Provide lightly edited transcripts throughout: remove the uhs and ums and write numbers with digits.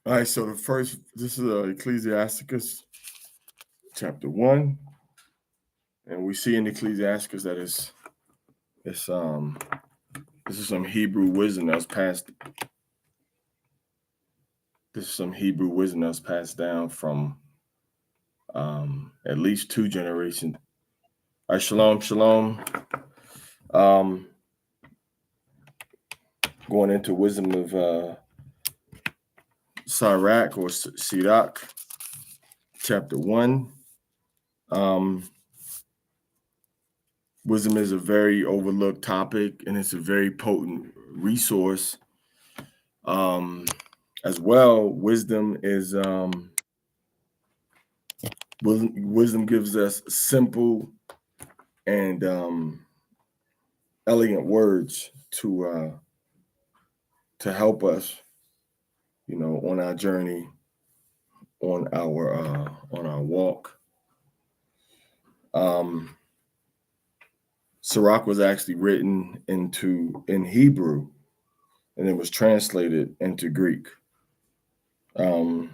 All right, so this is Ecclesiasticus chapter 1, and we see in Ecclesiasticus that it's this is some Hebrew wisdom that was passed. This is some Hebrew wisdom that was passed down from at least two generations. All right, shalom, shalom. Um, Going into wisdom of Sirach or Sirach, chapter 1. Um, Wisdom is a very overlooked topic, and it's a very potent resource. As well, wisdom gives us simple and elegant words to help us, on our journey, on our walk. Sirach was actually written in Hebrew, and it was translated into Greek. So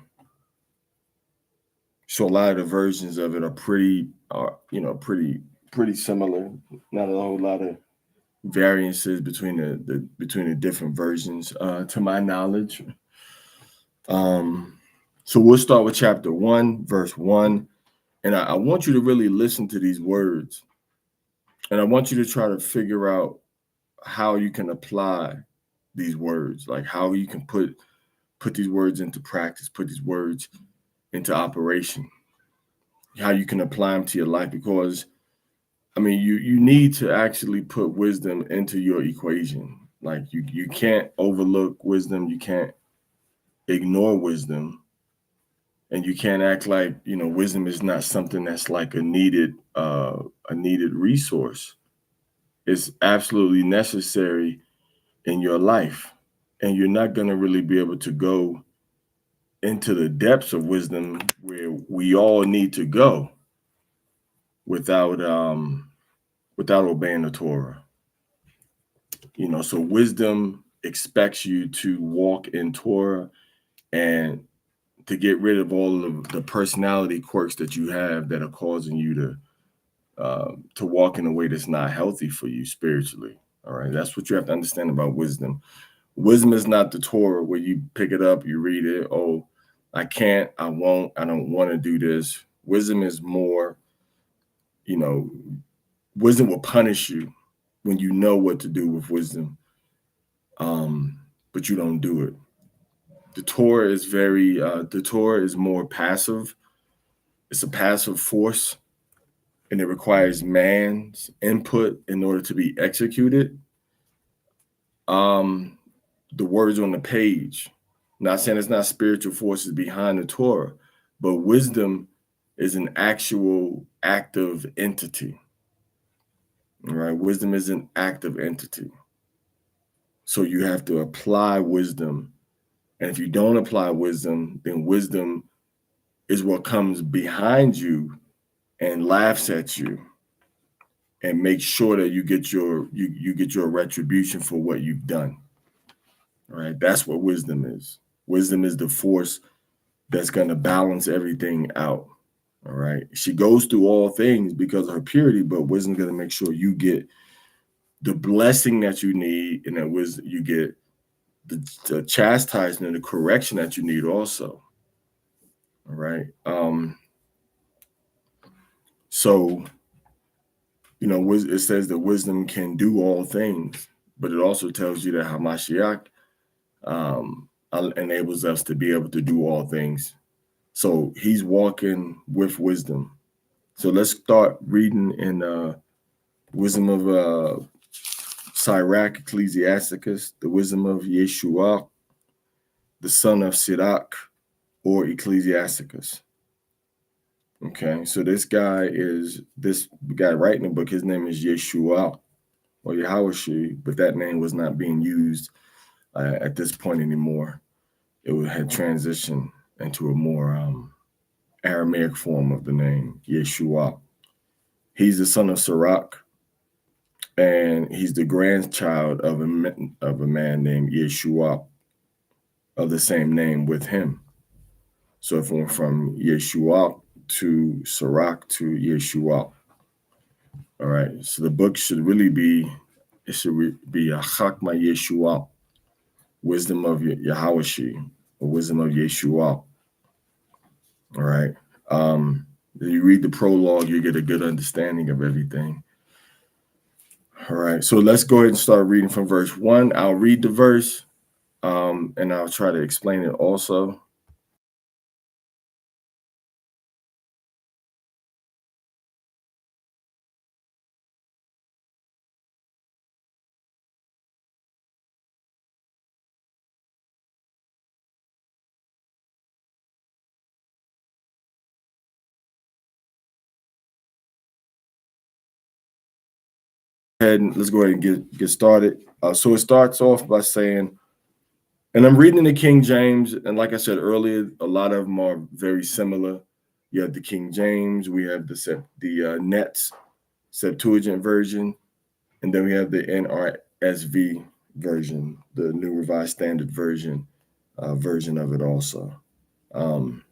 a lot of the versions of it are pretty similar. Not a whole lot of variances between the different versions, to my knowledge. So we'll start with chapter 1, verse 1, and I want you to really listen to these words, and I want you to try to figure out how you can apply these words, like how you can put these words into practice, put these words into operation, how you can apply them to your life, because you need to actually put wisdom into your equation. Like you can't overlook wisdom, you can't ignore wisdom, and you can't act like wisdom is not something that's like a needed resource. It's absolutely necessary in your life, and you're not going to really be able to go into the depths of wisdom where we all need to go without obeying the Torah. So wisdom expects you to walk in Torah and to get rid of all of the personality quirks that you have that are causing you to walk in a way that's not healthy for you spiritually. All right, that's what you have to understand about wisdom. Wisdom is not the Torah where you pick it up, you read it. Oh, I can't, I won't, I don't want to do this. Wisdom is more, wisdom will punish you when you know what to do with wisdom, but you don't do it. The Torah is more passive. It's a passive force, and it requires man's input in order to be executed. The words on the page, not saying it's not spiritual forces behind the Torah, but wisdom is an actual active entity. All right, wisdom is an active entity. So you have to apply wisdom. And if you don't apply wisdom, then wisdom is what comes behind you and laughs at you and makes sure that you get your retribution for what you've done. All right, that's what wisdom is. Wisdom is the force that's going to balance everything out. All right, she goes through all things because of her purity, but wisdom's going to make sure you get the blessing that you need, and that wisdom you get the chastisement, the correction that you need also. All right. So, it says that wisdom can do all things, but it also tells you that Hamashiach enables us to be able to do all things. So he's walking with wisdom. So let's start reading in wisdom of Sirach, Ecclesiasticus, the wisdom of Yeshua, the son of Sirach, or Ecclesiasticus. Okay, so this guy writing the book. His name is Yeshua or Yahawashi, but that name was not being used at this point anymore. It had transitioned into a more Aramaic form of the name, Yeshua. He's the son of Sirach, and he's the grandchild of a man named Yeshua. of the same name with him. So if it went from Yeshua to Sirach to Yeshua. All right. So the book should really be, it should be a Chakma Yeshua, wisdom of Yahawashi, or wisdom of Yeshua. All right. You read the prologue, you get a good understanding of everything. All right. So let's go ahead and start reading from verse 1. I'll read the verse, and I'll try to explain it also. Let's go ahead and get started. So it starts off by saying, and I'm reading the King James, and like I said earlier, a lot of them are very similar. You have the King James, we have the Nets Septuagint version, and then we have the NRSV version, the New Revised Standard version of it also. And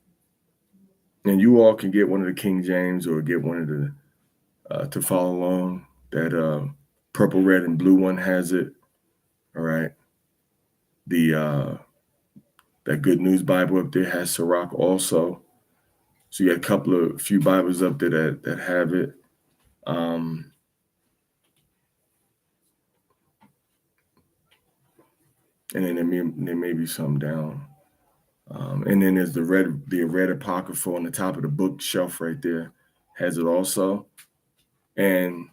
you all can get one of the King James or get one of the to follow along. That purple, red, and blue one has it. All right. The that Good News Bible up there has Sirach also. So you got a few Bibles up there that have it. And then there may be some down. And then there's the red apocryphal on the top of the bookshelf right there, has it also. And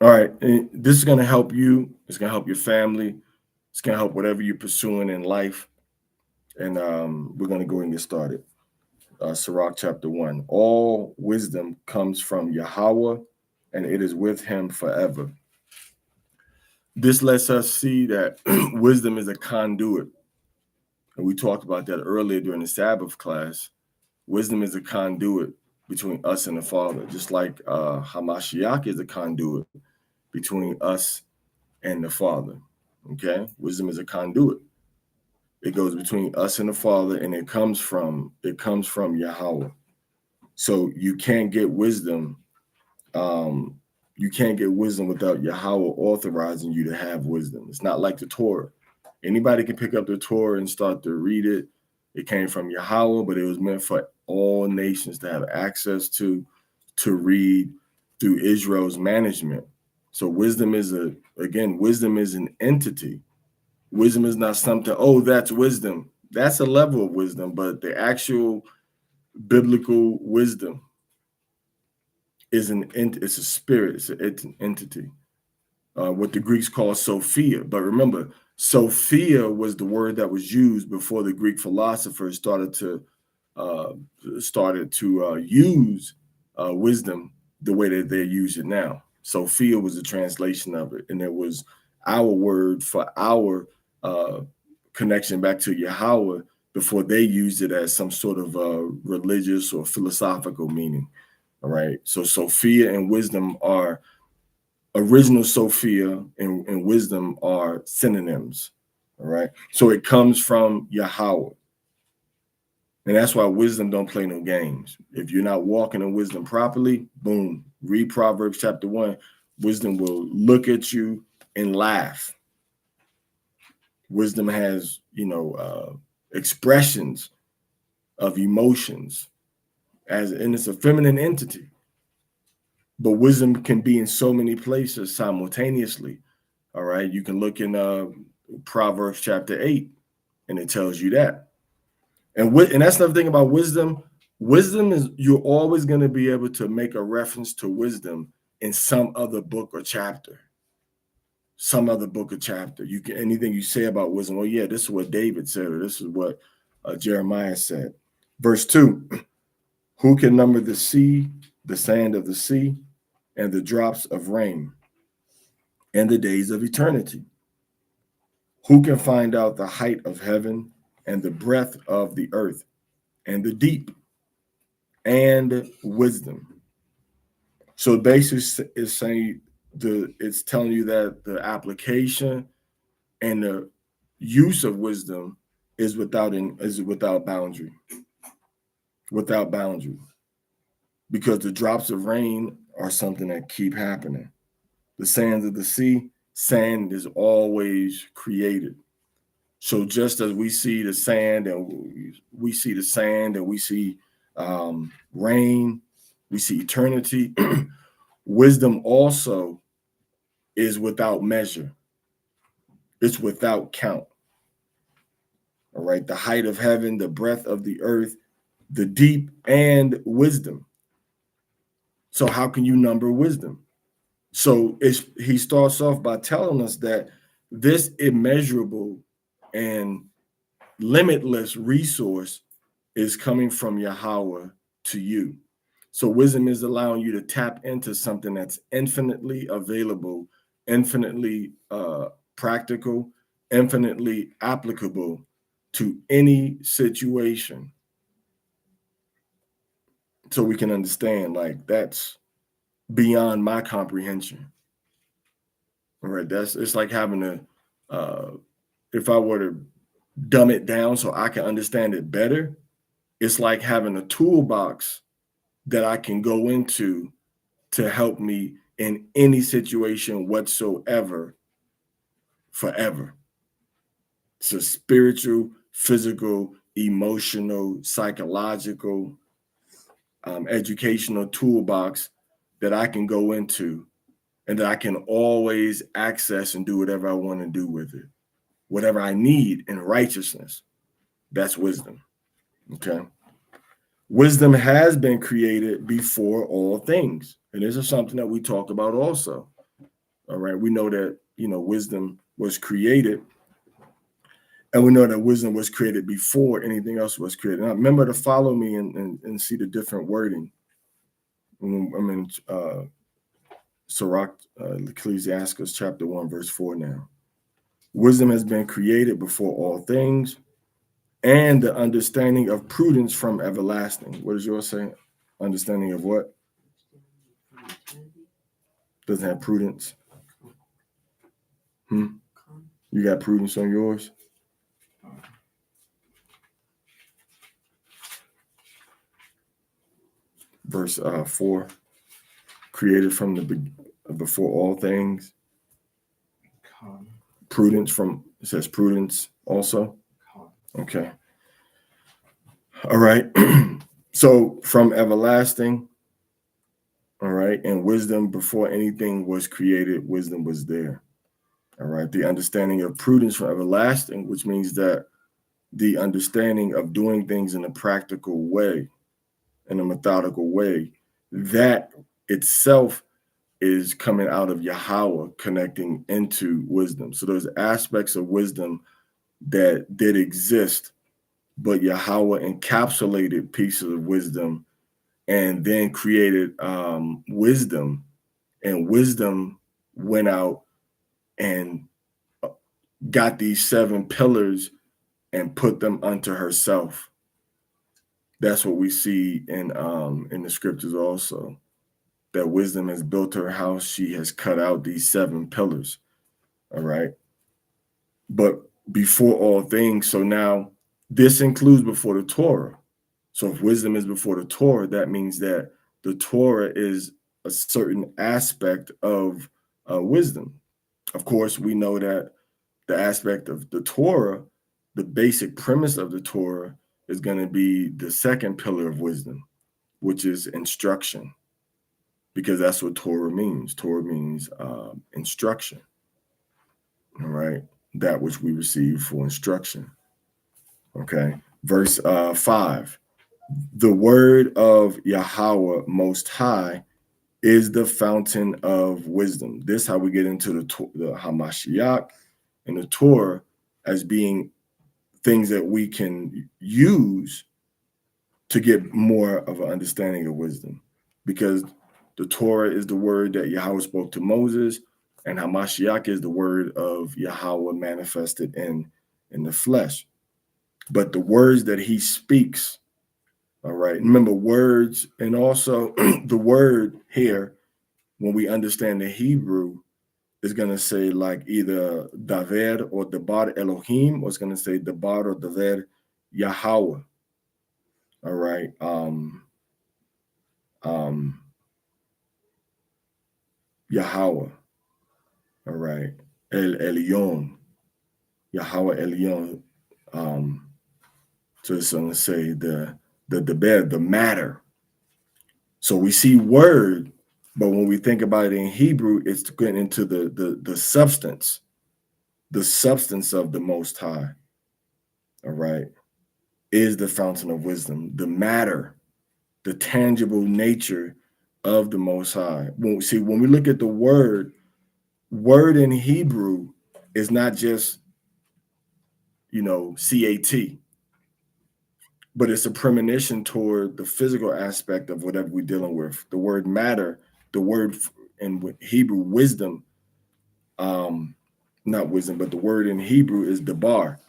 all right, and this is going to help you. It's going to help your family. It's going to help whatever you're pursuing in life. And we're going to go and get started. Sirach chapter 1. All wisdom comes from Yahweh, and it is with him forever. This lets us see that wisdom is a conduit. And we talked about that earlier during the Sabbath class. Wisdom is a conduit between us and the Father, just like Hamashiach is a conduit between us and the Father. Okay? Wisdom is a conduit. It goes between us and the Father, and it comes from Yahweh. So you can't get wisdom. You can't get wisdom without Yahweh authorizing you to have wisdom. It's not like the Torah. Anybody can pick up the Torah and start to read it. It came from Yahweh, but it was meant for all nations to have access to read through Israel's management. So wisdom is wisdom is an entity. Wisdom is not something, oh, that's wisdom. That's a level of wisdom, but the actual biblical wisdom is it's a spirit, it's an entity. What the Greeks call Sophia. But remember, Sophia was the word that was used before the Greek philosophers started to use wisdom the way that they use it now. Sophia was a translation of it, and it was our word for our connection back to Yahweh before they used it as some sort of religious or philosophical meaning. All right. So Sophia and wisdom are original Sophia and wisdom are synonyms. All right. So it comes from Yahweh. And that's why wisdom don't play no games. If you're not walking in wisdom properly, boom, read Proverbs chapter 1. Wisdom will look at you and laugh. Wisdom has, expressions of emotions and it's a feminine entity. But wisdom can be in so many places simultaneously. All right. You can look in Proverbs chapter 8, and it tells you that. And that's another thing about wisdom. Wisdom is you're always going to be able to make a reference to wisdom in some other book or chapter. Some other book or chapter. You can anything you say about wisdom. Oh, yeah, this is what David said, or this is what Jeremiah said. Verse 2: Who can number the sea, the sand of the sea, and the drops of rain, and the days of eternity? Who can find out the height of heaven and the breadth of the earth, and the deep, and wisdom. So basically, it's saying it's telling you that the application and the use of wisdom is without boundary, because the drops of rain are something that keep happening. The sands of the sea, sand is always created. So just as we see the sand and we see rain, we see eternity, wisdom also is without measure. It's without count. All right. The height of heaven, the breadth of the earth, the deep, and wisdom. So how can you number wisdom? So he starts off by telling us that this immeasurable and limitless resource is coming from Yahweh to you. So wisdom is allowing you to tap into something that's infinitely available, infinitely practical, infinitely applicable to any situation. So we can understand, like, that's beyond my comprehension. All right, it's like having if I were to dumb it down so I can understand it better, it's like having a toolbox that I can go into to help me in any situation whatsoever forever. It's a spiritual, physical, emotional, psychological, educational toolbox that I can go into and that I can always access and do whatever I want to do with it. Whatever I need in righteousness, that's wisdom. Okay. Wisdom has been created before all things. And this is something that we talked about also. All right. We know that, wisdom was created. And we know that wisdom was created before anything else was created. Now, remember to follow me and see the different wording. Sirach, Ecclesiasticus chapter 1, verse 4 now. Wisdom has been created before all things, and the understanding of prudence from everlasting. What does yours say? Understanding of what? Doesn't have prudence. You got prudence on yours? Verse 4. Created from before all things. Prudence it says prudence also. Okay. All right. So from everlasting, all right, and wisdom before anything was created, wisdom was there. All right. The understanding of prudence from everlasting, which means that the understanding of doing things in a practical way, in a methodical way, that itself is coming out of Yahweh, connecting into wisdom. So there's aspects of wisdom that did exist, but Yahweh encapsulated pieces of wisdom and then created wisdom, and wisdom went out and got these 7 pillars and put them unto herself. That's what we see in the scriptures also, that wisdom has built her house. She has cut out these 7 pillars. All right. But before all things, so now this includes before the Torah. So if wisdom is before the Torah, that means that the Torah is a certain aspect of wisdom. Of course, we know that the aspect of the Torah, the basic premise of the Torah, is going to be the second pillar of wisdom, which is instruction, because that's what Torah means. Torah means instruction. All right. That which we receive for instruction. Okay. Verse 5. The word of Yahweh Most High is the fountain of wisdom. This is how we get into the Hamashiach and the Torah as being things that we can use to get more of an understanding of wisdom, because the Torah is the word that Yahweh spoke to Moses, and Hamashiach is the word of Yahweh manifested in the flesh. but the words that he speaks. All right. Remember words, and also the word here, when we understand the Hebrew, is going to say like either Daver or Debar Elohim, or it's going to say Debar or Daver Yahweh. All right. Yahweh. All right. El Elyon. Yahweh Elyon. So it's going to say the Deber, the matter. So we see word, but when we think about it in Hebrew, it's getting into the substance of the Most High. All right. Is the fountain of wisdom, the matter, the tangible nature of the Most High. When we look at the word in Hebrew is not just, CAT, but it's a premonition toward the physical aspect of whatever we're dealing with. The word matter, the word in Hebrew wisdom, not wisdom, but the word in Hebrew is debar.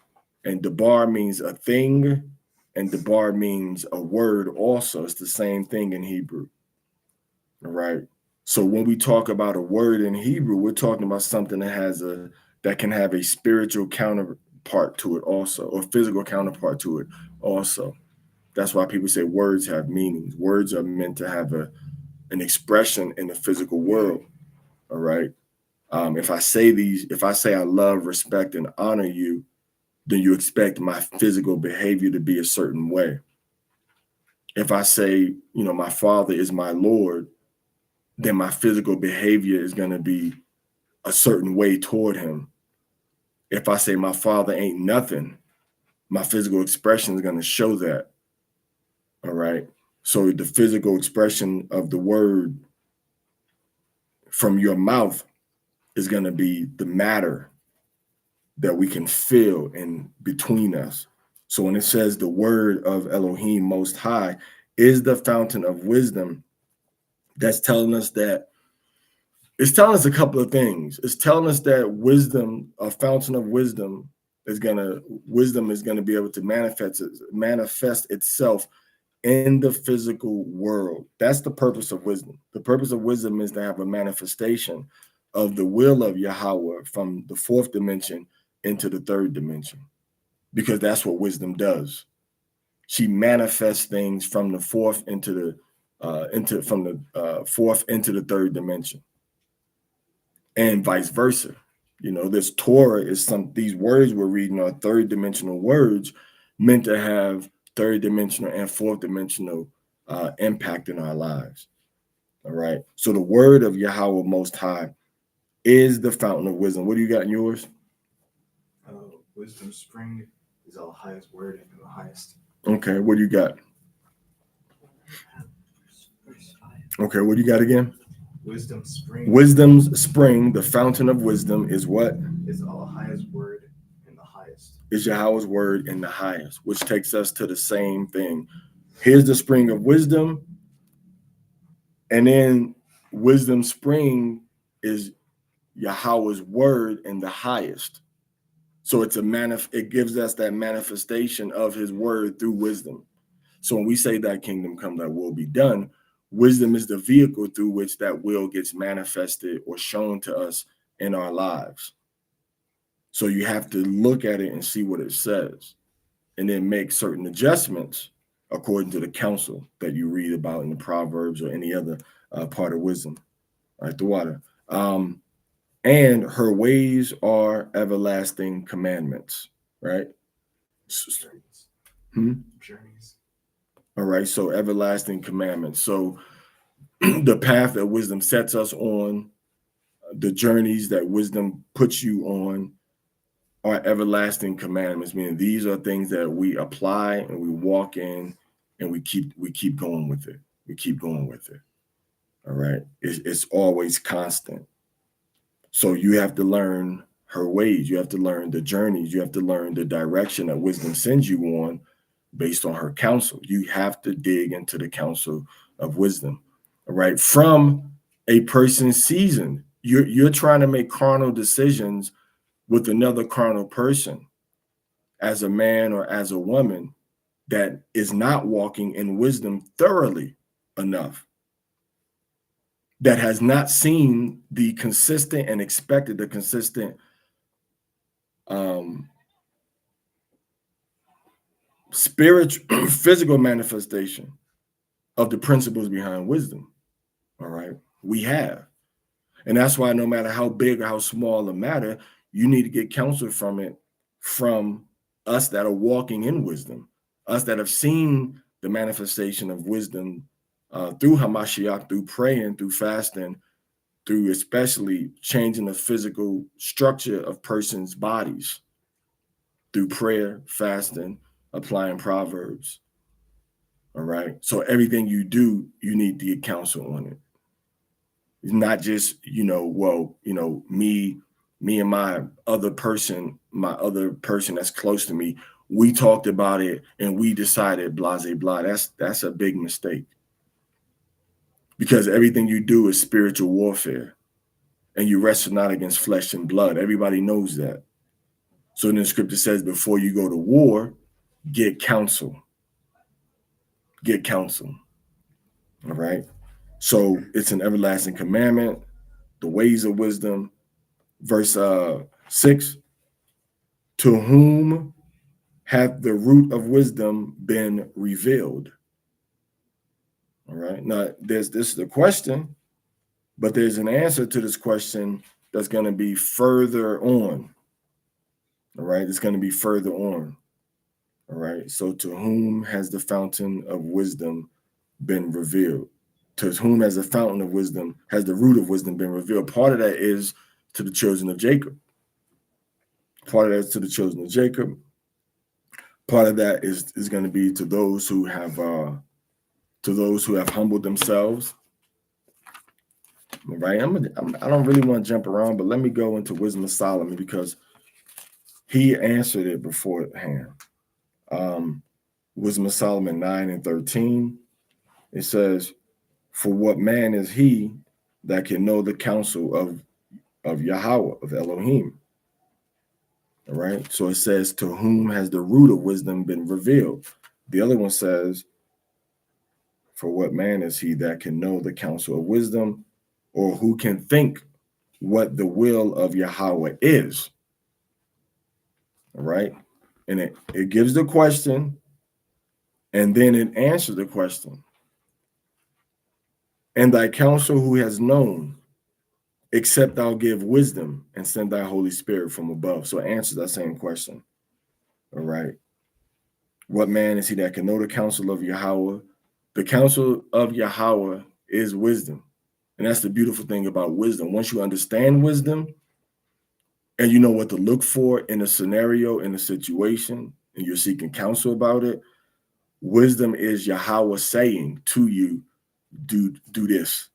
And debar means a thing, and debar means a word also. It's the same thing in Hebrew. All right. So when we talk about a word in Hebrew, we're talking about something that can have a spiritual counterpart to it also, or physical counterpart to it also. That's why people say words have meanings. Words are meant to have an expression in the physical world. All right. If I say I love, respect, and honor you, then you expect my physical behavior to be a certain way. If I say, my Father is my Lord, then my physical behavior is going to be a certain way toward him. If I say my Father ain't nothing, my physical expression is going to show that. All right. So the physical expression of the word from your mouth is going to be the matter that we can feel in between us. So when it says the word of Elohim Most High is the fountain of wisdom, that's telling us that it's telling us a couple of things. It's telling us that wisdom, a fountain of wisdom is going to be able to manifest itself in the physical world. That's the purpose of wisdom. The purpose of wisdom is to have a manifestation of the will of Yahweh from the fourth dimension into the third dimension, because that's what wisdom does. She manifests things from the fourth into the fourth into the third dimension, and vice versa. This Torah is these words we're reading are third dimensional words meant to have third dimensional and fourth dimensional impact in our lives. All right. So the word of Yahweh Most High is the fountain of wisdom. What do you got in yours? Wisdom spring is our highest word and the highest. Okay. What do you got? Okay. What do you got again? Wisdom spring. Wisdom's spring, the fountain of wisdom, is what? Is our highest word and the highest. Is Yahweh's word in the highest, which takes us to the same thing. Here's the spring of wisdom. And then wisdom spring is Yahweh's word in the highest. So it gives us that manifestation of his word through wisdom. So when we say that kingdom come, that will be done, wisdom is the vehicle through which that will gets manifested or shown to us in our lives. So you have to look at it and see what it says, and then make certain adjustments according to the counsel that you read about in the Proverbs or any other part of wisdom. All right, the water. And her ways are everlasting commandments, right? Journeys. All right, so everlasting commandments. So the path that wisdom sets us on, the journeys that wisdom puts you on, are everlasting commandments, meaning these are things that we apply and we walk in, and we keep going with it. We keep going with it. All right. It's always constant. So you have to learn her ways. You have to learn the journeys. You have to learn the direction that wisdom sends you on based on her counsel. You have to dig into the counsel of wisdom. All right. From a person's season, you're trying to make carnal decisions with another carnal person. as a man or as a woman that is not walking in wisdom thoroughly enough, that has not seen the consistent and expected the consistent spiritual, physical manifestation of the principles behind wisdom. All right. We have. And that's why no matter how big or how small the matter, you need to get counsel from it, from us that are walking in wisdom, us that have seen the manifestation of wisdom through Hamashiach, through praying, through fasting, through especially changing the physical structure of persons' bodies, through prayer, fasting, applying proverbs. All right. So everything you do, you need to get counsel on it. It's not just, me and my other person that's close to me, we talked about it and we decided blah, blah. That's a big mistake. Because everything you do is spiritual warfare and you wrestle not against flesh and blood. Everybody knows that. So then the scripture says, before you go to war, get counsel. Get counsel. All right. So it's an everlasting commandment, the ways of wisdom. Verse 6, to whom hath the root of wisdom been revealed? All right. Now, this is the question, but there's an answer to this question that's going to be further on. All right. It's going to be further on. All right. So to whom has the fountain of wisdom been revealed? To whom has the fountain of wisdom, has the root of wisdom been revealed? Part of that is to the children of Jacob. Part of that is to the children of Jacob. Part of that is going to be to those who have humbled themselves. All right. I don't really want to jump around, but let me go into Wisdom of Solomon because he answered it beforehand. Wisdom of Solomon 9:13. It says, for what man is he that can know the counsel of Yahweh, of Elohim? All right. So it says, to whom has the root of wisdom been revealed? The other one says, for what man is he that can know the counsel of wisdom, or who can think what the will of Yahweh is? All right. And it gives the question, and then it answers the question. And thy counsel who has known, except thou give wisdom and send thy Holy Spirit from above. So it answers that same question. All right. What man is he that can know the counsel of Yahweh? The counsel of Yahweh is wisdom. And that's the beautiful thing about wisdom. Once you understand wisdom and you know what to look for in a scenario, in a situation, and you're seeking counsel about it, wisdom is Yahweh saying to you, do this.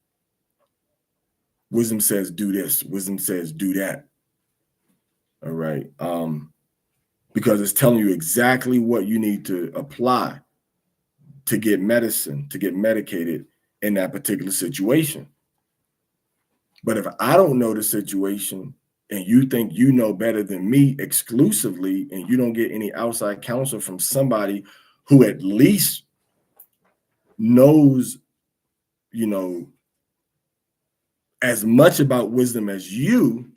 Wisdom says, do this. Wisdom says, do that. All right. Because it's telling you exactly what you need to apply to get medicine, to get medicated in that particular situation. But if I don't know the situation and you think you know better than me exclusively, and you don't get any outside counsel from somebody who at least knows, as much about wisdom as you,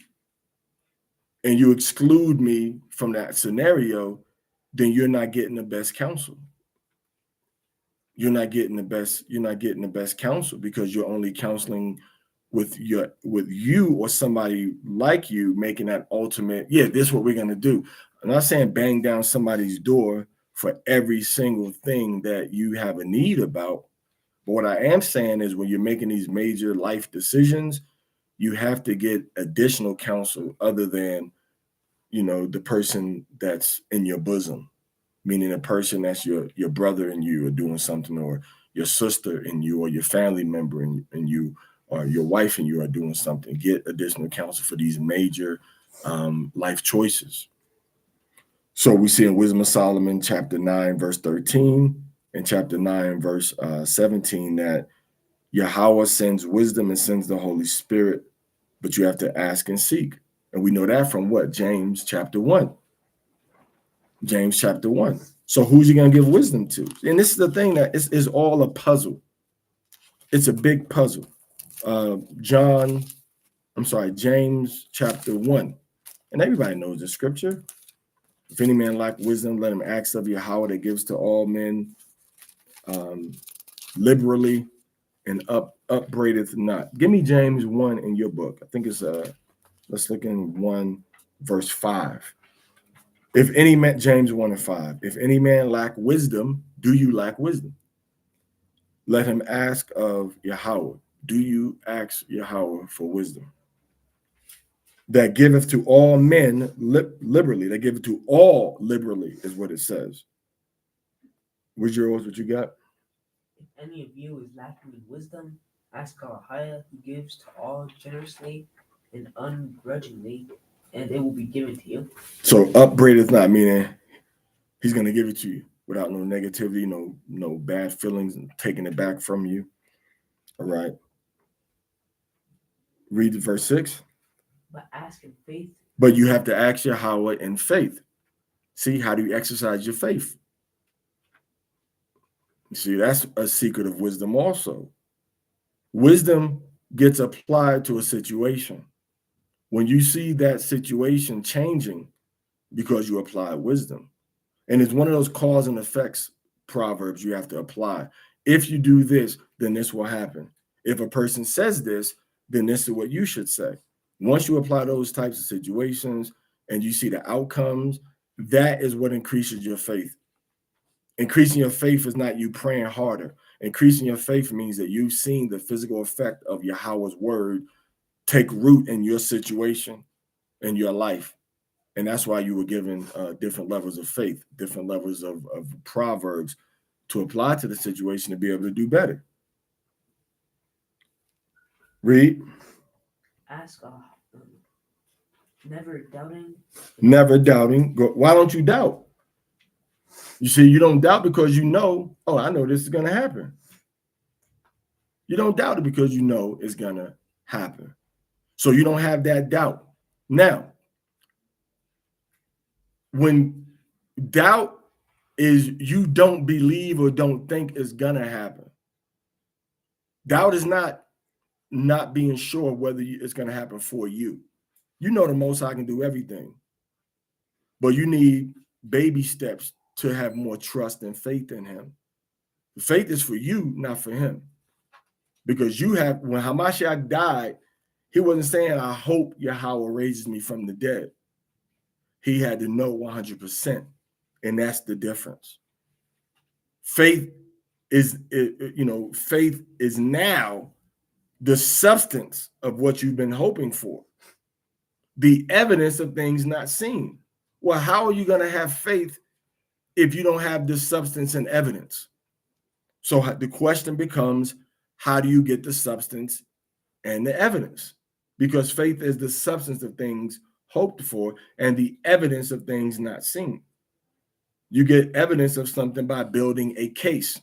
and you exclude me from that scenario, then you're not getting the best counsel. You're not getting the best counsel because you're only counseling with you or somebody like you making that ultimate, this is what we're going to do. I'm not saying bang down somebody's door for every single thing that you have a need about. But what I am saying is when you're making these major life decisions, you have to get additional counsel other than, the person that's in your bosom, meaning a person that's your brother and you are doing something, or your sister and you, or your family member and you, or your wife and you are doing something. Get additional counsel for these major life choices. So we see in Wisdom of Solomon, chapter 9, verse 13, and chapter 9, verse 17, that Yahweh sends wisdom and sends the Holy Spirit, but you have to ask and seek. And we know that from what? James chapter 1. James chapter 1. So who's he going to give wisdom to? And this is the thing that is all a puzzle. It's a big puzzle. James chapter 1. And everybody knows the scripture. If any man lack wisdom, let him ask of Yahweh that gives to all men liberally and upbraideth not. Give me James 1 in your book. I think it's let's look in 1 verse 5. If any man, James 1 and 5, if any man lack wisdom, do you lack wisdom? Let him ask of Yahweh. Do you ask Yahweh for wisdom? That giveth to all men liberally. That giveth to all liberally is what it says. What's yours? What you got? If any of you is lacking in wisdom, ask Elohim, who gives to all generously and ungrudgingly, and it will be given to you. So upbraideth not, meaning he's going to give it to you without no negativity, no bad feelings and taking it back from you. All right. Read verse 6. But ask in faith. But you have to ask Yahweh in faith. See, how do you exercise your faith? You see, that's a secret of wisdom also. Wisdom gets applied to a situation. When you see that situation changing because you apply wisdom. And it's one of those cause and effects proverbs you have to apply. If you do this, then this will happen. If a person says this, then this is what you should say. Once you apply those types of situations and you see the outcomes, that is what increases your faith. Increasing your faith is not you praying harder. Increasing your faith means that you've seen the physical effect of Yahweh's word take root in your situation, in your life. And that's why you were given different levels of faith, different levels of proverbs to apply to the situation to be able to do better. Read. Ask never doubting. Never doubting. Why don't you doubt? You see, you don't doubt because you know, oh, I know this is going to happen. You don't doubt it because you know it's going to happen. So you don't have that doubt. Now, when doubt is you don't believe or don't think it's going to happen. Doubt is not being sure whether it's going to happen for you. You know the Most High can do everything. But you need baby steps to have more trust and faith in him. Faith is for you, not for him. Because when Hamashiach died, he wasn't saying, I hope Yahweh raises me from the dead. He had to know 100%. And that's the difference. Faith is now the substance of what you've been hoping for. The evidence of things not seen. Well, how are you going to have faith if you don't have the substance and evidence? So the question becomes, how do you get the substance and the evidence? Because faith is the substance of things hoped for and the evidence of things not seen. You get evidence of something by building a case.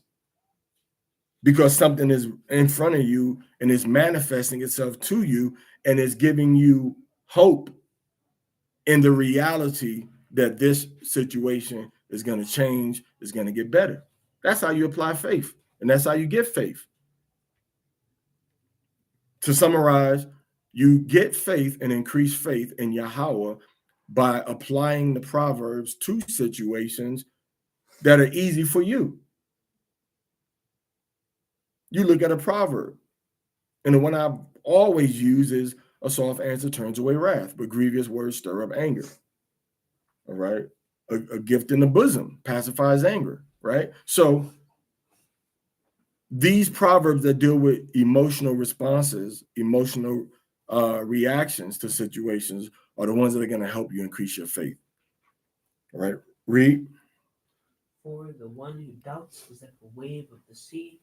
Because something is in front of you and is manifesting itself to you and is giving you hope in the reality that this situation is going to change, is going to get better. That's how you apply faith. And that's how you get faith. To summarize, you get faith and increase faith in Yahweh by applying the Proverbs to situations that are easy for you. You look at a proverb, and the one I always use is a soft answer turns away wrath, but grievous words stir up anger. All right. A gift in the bosom pacifies anger, right? So these proverbs that deal with emotional responses, emotional reactions to situations are the ones that are going to help you increase your faith. All right. Read. For the one who doubts is like a wave of the sea,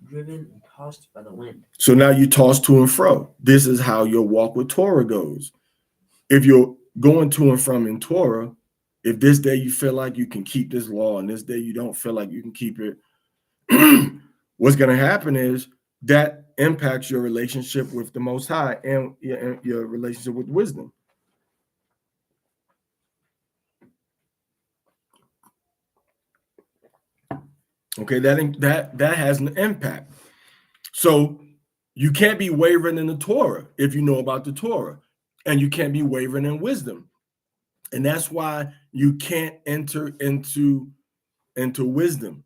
driven and tossed by the wind. So now you toss to and fro. This is how your walk with Torah goes. If you're going to and from in Torah, if this day you feel like you can keep this law and this day you don't feel like you can keep it, what's going to happen is that impacts your relationship with the Most High and your relationship with wisdom. Okay, that has an impact. So you can't be wavering in the Torah if you know about the Torah, and you can't be wavering in wisdom. And that's why you can't enter into wisdom.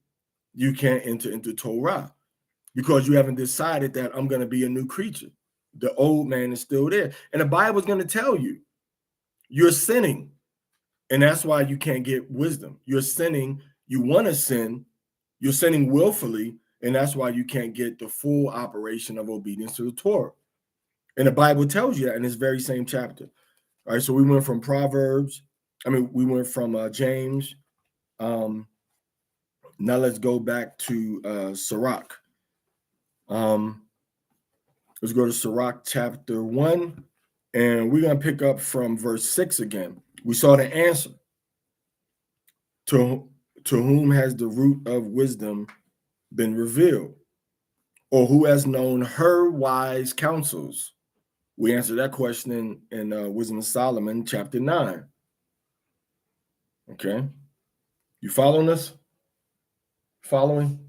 You can't enter into Torah because you haven't decided that I'm going to be a new creature. The old man is still there. And the Bible is going to tell you you're sinning. And that's why you can't get wisdom. You're sinning. You want to sin. You're sinning willfully. And that's why you can't get the full operation of obedience to the Torah. And the Bible tells you that in this very same chapter. All right. So we went from we went from James. Now let's go back to Sirach. Let's go to Sirach chapter 1, and we're going to pick up from verse 6 again. We saw the answer. To whom has the root of wisdom been revealed? Or who has known her wise counsels? We answered that question in Wisdom of Solomon, chapter 9. Okay. You following us? Following?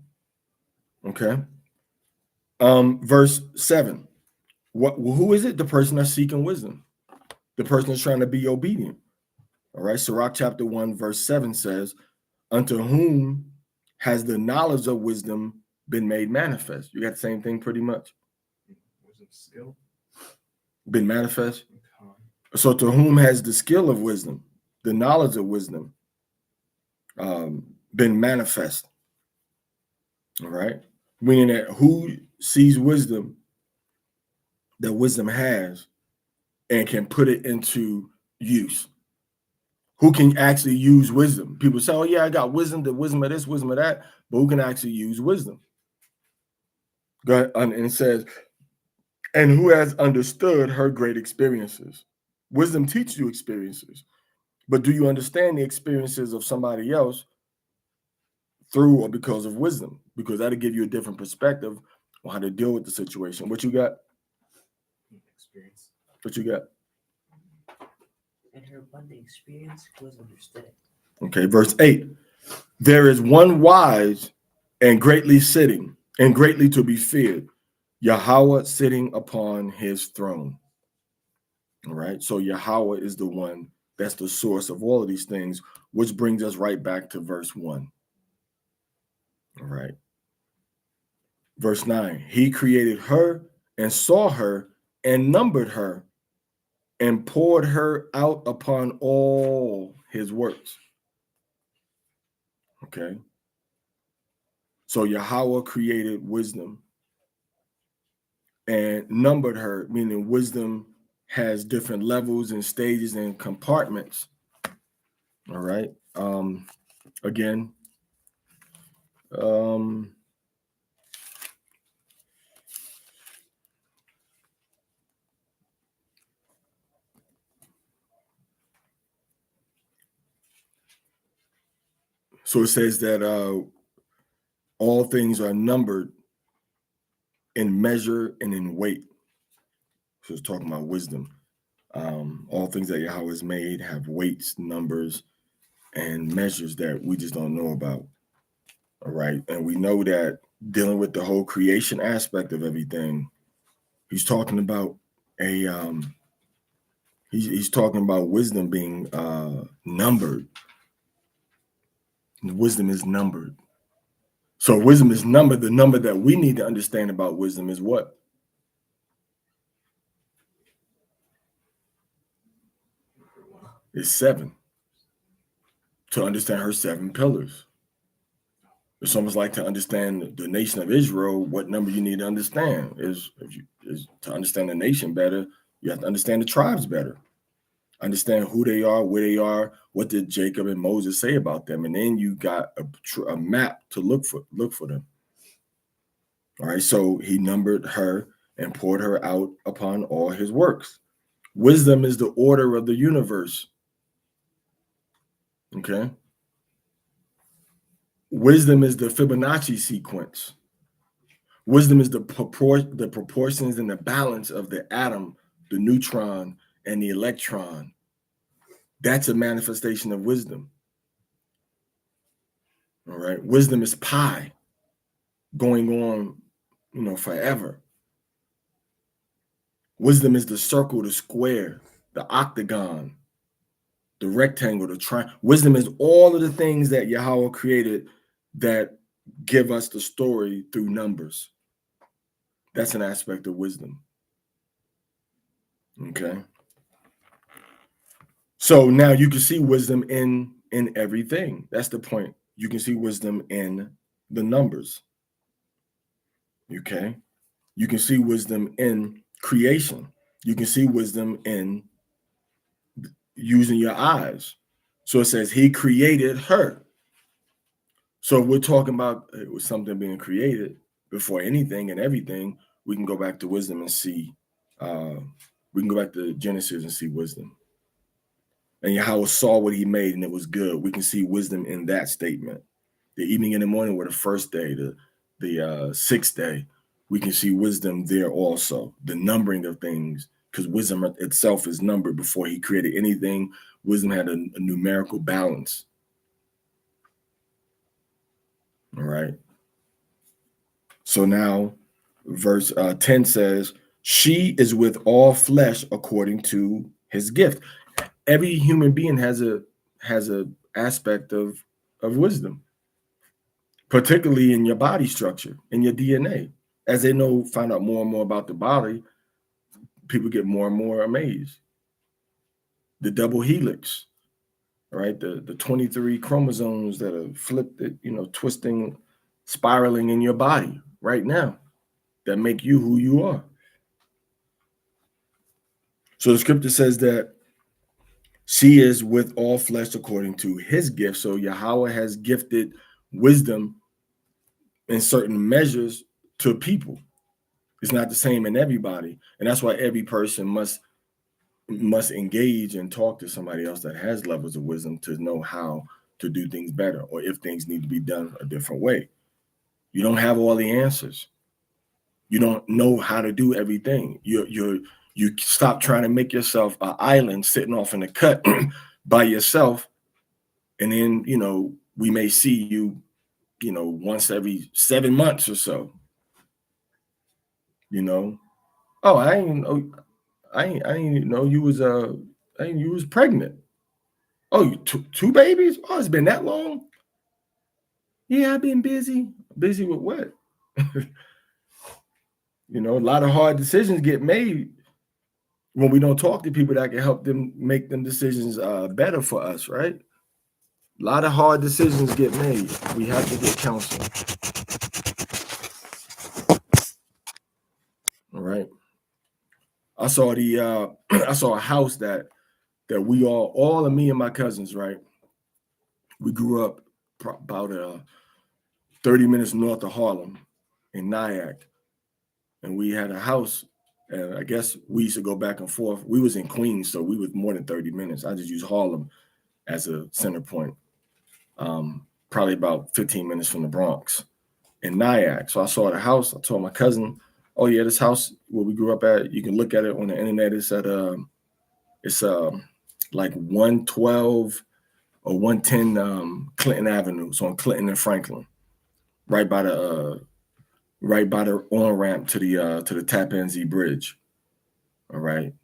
Okay. Verse 7. Who is it? The person that's seeking wisdom. The person that's trying to be obedient. All right. Sirach chapter 1, verse 7 says, unto whom has the knowledge of wisdom been made manifest? You got the same thing pretty much. Wisdom, skill. Been manifest. Okay. So to whom has the skill of wisdom, the knowledge of wisdom, been manifest? All right. Meaning that who sees wisdom that wisdom has and can put it into use? Who can actually use wisdom? People say, oh, yeah, I got wisdom, the wisdom of this, wisdom of that. But who can actually use wisdom? God, and it says, and who has understood her great experiences? Wisdom teaches you experiences. But do you understand the experiences of somebody else through or because of wisdom? Because that'll give you a different perspective on how to deal with the situation. What you got? Experience. What you got? And her abundant experience was understood. Okay, verse 8. There is one wise and greatly to be feared, Yahweh sitting upon his throne. All right, so Yahweh is the one that's the source of all of these things, which brings us right back to verse 1. All right. Verse 9, he created her and saw her and numbered her and poured her out upon all his works. Okay. So Yahweh created wisdom and numbered her, meaning wisdom has different levels and stages and compartments. All right. Again, so it says that all things are numbered in measure and in weight. So it's talking about wisdom. All things that Yahweh has made have weights, numbers, and measures that we just don't know about. All right. And we know that dealing with the whole creation aspect of everything, he's talking about he's talking about wisdom being numbered. Wisdom is numbered. So wisdom is numbered. The number that we need to understand about wisdom is what? It's 7. To understand her 7 pillars. It's almost like to understand the nation of Israel, what number you need to understand is to understand the nation better, you have to understand the tribes better. Understand who they are, where they are, what did Jacob and Moses say about them, and then you got a map to look for them. All right, so he numbered her and poured her out upon all his works. Wisdom is the order of the universe. Okay. Wisdom is the Fibonacci sequence. Wisdom is the proportions and the balance of the atom, the neutron, and the electron. That's a manifestation of wisdom. All right. Wisdom is pi. going on, forever. Wisdom is the circle, the square, the octagon, the rectangle, the triangle. Wisdom is all of the things that Yahweh created that give us the story through numbers. That's an aspect of wisdom. Okay. So now you can see wisdom in everything. That's the point. You can see wisdom in the numbers. Okay. You can see wisdom in creation. You can see wisdom in using your eyes. So it says he created her. So if we're talking about it was something being created before anything and everything, we can go back to wisdom and see. We can go back to Genesis and see wisdom. And Yahweh saw what he made and it was good. We can see wisdom in that statement. The evening and the morning were the first day, the sixth day. We can see wisdom there also. The numbering of things, because wisdom itself is numbered before he created anything. Wisdom had a numerical balance. All right. So now verse 10 says, she is with all flesh according to his gift. Every human being has a aspect of wisdom, particularly in your body structure, in your DNA. As they find out more and more about the body, people get more and more amazed. The double helix, right? The 23 chromosomes that are flipped, twisting, spiraling in your body right now that make you who you are. So the scripture says that she is with all flesh according to his gift. So Yahweh has gifted wisdom in certain measures to people. It's not the same in everybody. And that's why every person must engage and talk to somebody else that has levels of wisdom to know how to do things better, or if things need to be done a different way. You don't have all the answers. You don't know how to do everything. You stop trying to make yourself an island sitting off in the cut by yourself. And then, we may see you, once every 7 months or so. Oh, I didn't know you was you was pregnant. Oh, you two babies? Oh, it's been that long? Yeah, I've been busy. Busy with what? A lot of hard decisions get made when we don't talk to people that can help them make them decisions better for us, right? A lot of hard decisions get made. We have to get counsel. All right. I saw I saw a house that we all of me and my cousins, right? We grew up about 30 minutes north of Harlem in Nyack. And we had a house, and I guess we used to go back and forth. We was in Queens, so we was more than 30 minutes. I just use Harlem as a center point. Probably about 15 minutes from the Bronx in Nyack. So I saw the house. I told my cousin, oh yeah, this house where we grew up at, you can look at it on the internet. It's at like 112 or 110 Clinton Avenue. So on Clinton and Franklin, right by the on-ramp to the Tappan Zee Bridge. All right.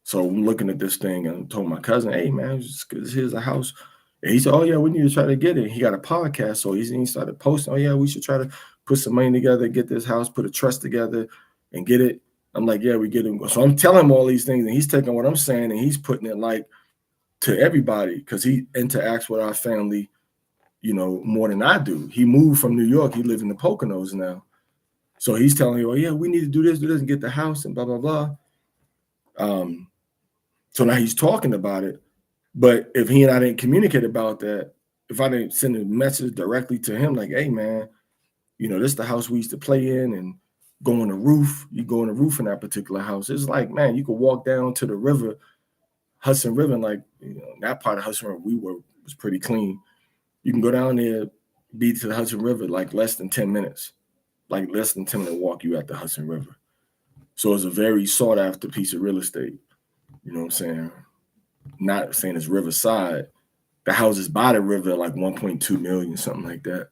So I'm looking at this thing and told my cousin, hey man, here's a house. And he said, oh yeah, we need to try to get it. He got a podcast. So he started posting, oh yeah, we should try to put some money together, get this house, put a trust together and get it. I'm like, yeah, we get it. So I'm telling him all these things and he's taking what I'm saying and he's putting it like to everybody because he interacts with our family, more than I do. He moved from New York. He lives in the Poconos now. So he's telling me, oh yeah, we need to do this and get the house and blah, blah, blah. So now he's talking about it. But if he and I didn't communicate about that, if I didn't send a message directly to him, like, hey man, this is the house we used to play in and go on the roof. You go on the roof in that particular house. It's like, man, you could walk down to the river, Hudson River, and like, that part of Hudson River was pretty clean. You can go down there, be to the Hudson River, like less than 10 minutes, like less than 10-minute walk you at the Hudson River. So it's a very sought after piece of real estate. You know what I'm saying? Not saying it's riverside. The houses by the river are like 1.2 million, something like that.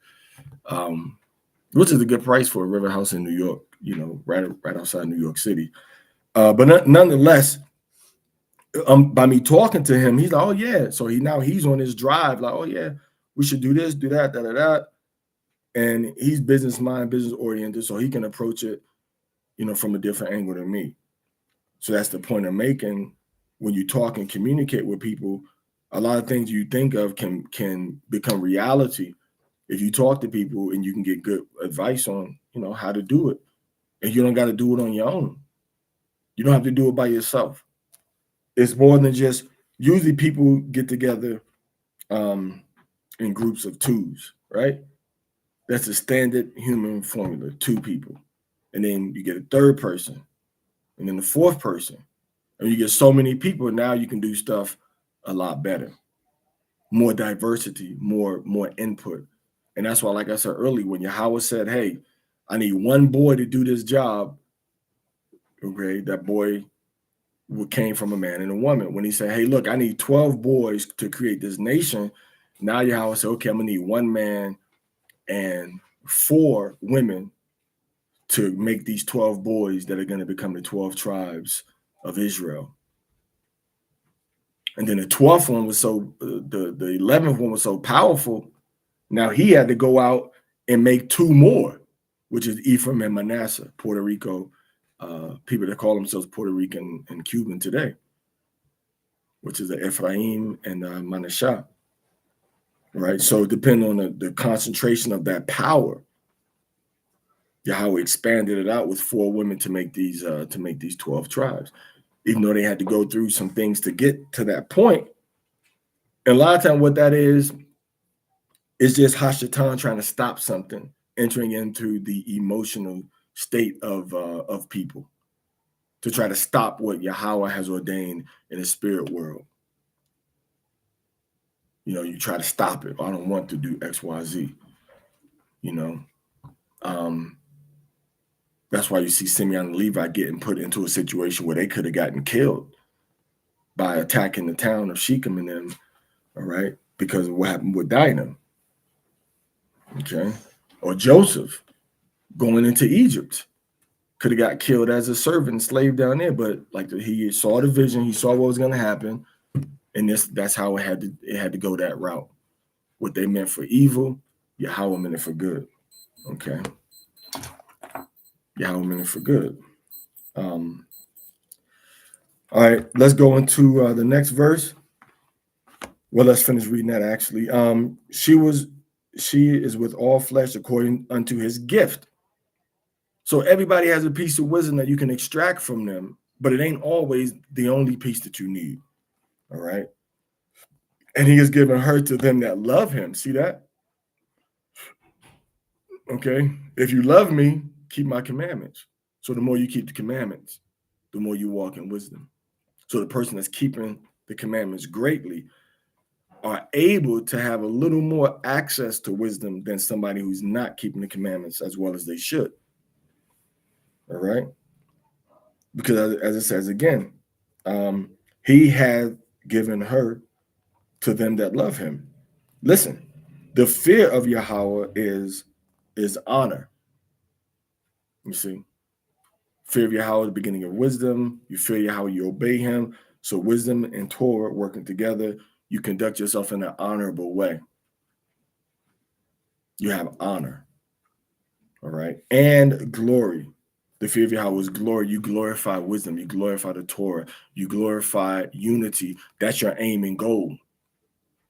which is a good price for a river house in New York, you know, right outside New York City. But nonetheless, by me talking to him, he's like, oh yeah. So he's on his drive, like, oh yeah, we should do this, do that, da. And he's business mind, business oriented, so he can approach it, you know, from a different angle than me. So that's the point I'm making. When you talk and communicate with people, a lot of things you think of can become reality if you talk to people and you can get good advice on, you know, how to do it. And you don't got to do it on your own. You don't have to do it by yourself. It's more than just, usually people get together in groups of twos, right? That's a standard human formula, two people. And then you get a third person, and then the fourth person. And you get so many people, now you can do stuff a lot better. More diversity, more input. And that's why, like I said earlier, when Yahweh said, hey, I need one boy to do this job, okay, that boy came from a man and a woman. When he said, hey, look, I need 12 boys to create this nation, now Yahweh said, okay, I'm gonna need one man and 4 women to make these 12 boys that are going to become the 12 tribes of Israel. And then the 12th one was so, the 11th one was so powerful. Now he had to go out and make 2 more, which is Ephraim and Manasseh, Puerto Rico, people that call themselves Puerto Rican and Cuban today, which is the Ephraim and Manasseh, right? So depending on the concentration of that power, Yahweh expanded it out with 4 women to make these 12 tribes, even though they had to go through some things to get to that point. And a lot of time what that is just Hashatan trying to stop something, entering into the emotional state of people to try to stop what Yahweh has ordained in the spirit world. You know, you try to stop it. I don't want to do X, Y, Z, you know. That's why you see Simeon and Levi getting put into a situation where they could have gotten killed by attacking the town of Shechem and them, all right, because of what happened with Dinah, okay? Or Joseph going into Egypt could have got killed as a servant, slave down there, but like he saw the vision, he saw what was going to happen, and that's how it had to go that route. What they meant for evil, Yahweh meant it for good, okay? Yahweh meant it for good. All right, let's go into the next verse. Well, let's finish reading that actually. She is with all flesh according unto his gift. So everybody has a piece of wisdom that you can extract from them, but it ain't always the only piece that you need. All right. And he has given her to them that love him. See that? Okay. If you love me, keep my commandments. So the more you keep the commandments, the more you walk in wisdom. So the person that's keeping the commandments greatly are able to have a little more access to wisdom than somebody who's not keeping the commandments as well as they should. All right. Because as it says again, he had given her to them that love him. Listen, the fear of Yahweh is honor. You see, fear of Yahweh is the beginning of wisdom. You fear Yahweh, you obey him. So wisdom and Torah working together, you conduct yourself in an honorable way. You have honor. All right. And glory. The fear of Yahweh is glory. You glorify wisdom. You glorify the Torah. You glorify unity. That's your aim and goal.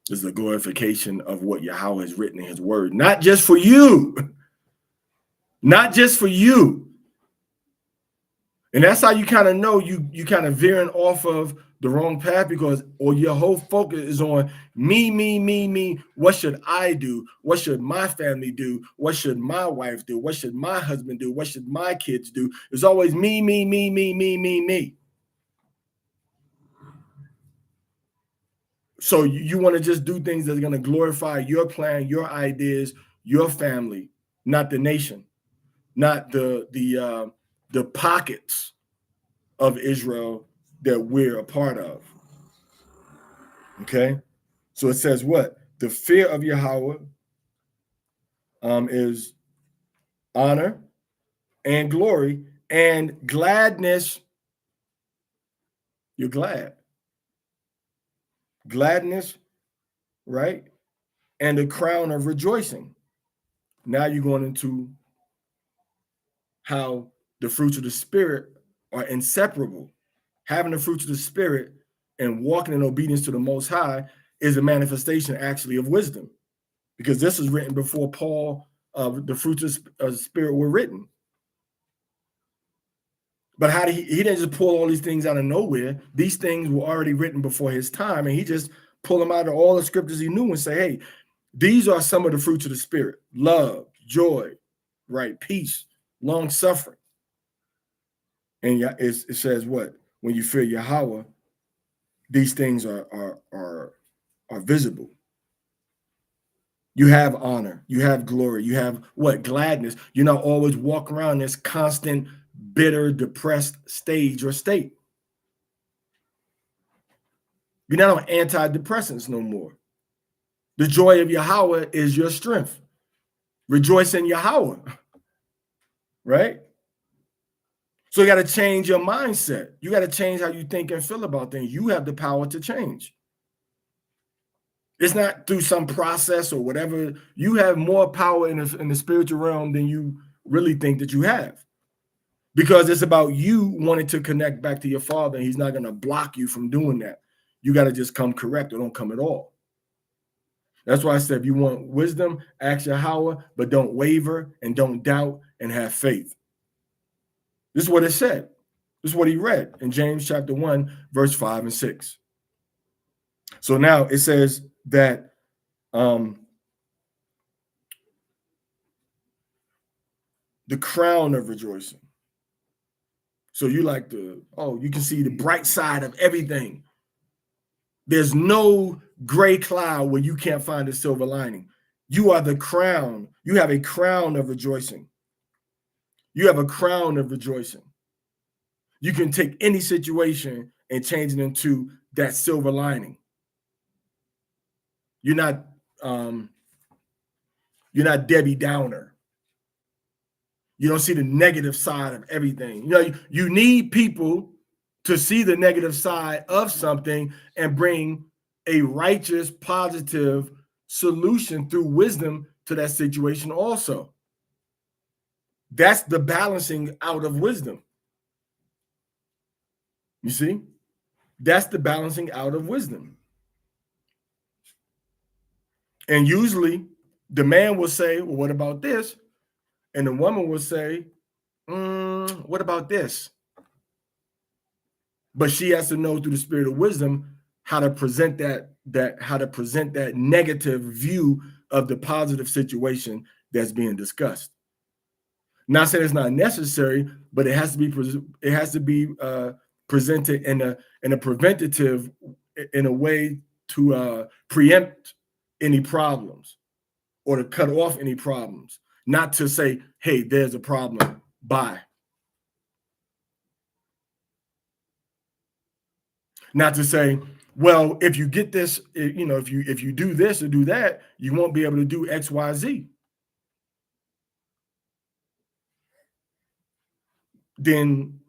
Is the glorification of what Yahweh has written in his word. Not just for you. Not just for you. And that's how you kind of know you kind of veering off of the wrong path, because or your whole focus is on me. What should I do? What should my family do? What should my wife do? What should my husband do? What should my kids do? It's always me. So you want to just do things that's going to glorify your plan, your ideas, your family, not the nation, not the pockets of Israel that we're a part of. Okay, so it says what? The fear of Yahweh is honor, and glory, and gladness. You're glad. Gladness, right? And the crown of rejoicing. Now you're going into how the fruits of the Spirit are inseparable. Having the fruits of the Spirit and walking in obedience to the Most High is a manifestation actually of wisdom, because this is written before Paul, the fruits of the Spirit were written. But how did he didn't just pull all these things out of nowhere. These things were already written before his time, and he just pulled them out of all the scriptures he knew and say, hey, these are some of the fruits of the Spirit: love, joy, right, peace, long suffering. And it says what? When you fear Yahweh, these things are visible. You have honor, you have glory, you have what? Gladness. You're not always walking around this constant, bitter, depressed stage or state. You're not on antidepressants no more. The joy of Yahweh is your strength. Rejoice in Yahweh, right? So you got to change your mindset. You got to change how you think and feel about things. You have the power to change. It's not through some process or whatever. You have more power in the spiritual realm than you really think that you have, because it's about you wanting to connect back to your Father, and he's not going to block you from doing that. You got to just come correct or don't come at all. That's why I said, if you want wisdom, ask Yahweh, but don't waver and don't doubt, and have faith. This is what it said. This is what he read in James chapter 1, verse 5 and 6. So now it says that the crown of rejoicing. So you like you can see the bright side of everything. There's no gray cloud where you can't find a silver lining. You are the crown. You have a crown of rejoicing. You have a crown of rejoicing. You can take any situation and change it into that silver lining. You're not Debbie Downer. You don't see the negative side of everything. You need people to see the negative side of something and bring a righteous, positive solution through wisdom to that situation also. That's the balancing out of wisdom. You see? That's the balancing out of wisdom. And usually the man will say, well, what about this? And the woman will say, what about this? But she has to know through the spirit of wisdom how to present that negative view of the positive situation that's being discussed. Not saying it's not necessary, but it has to be presented in a preventative, in a way to preempt any problems or to cut off any problems. Not to say, hey, there's a problem, bye. Not to say, well, if you get this, if you do this or do that, you won't be able to do X, Y, Z. Then,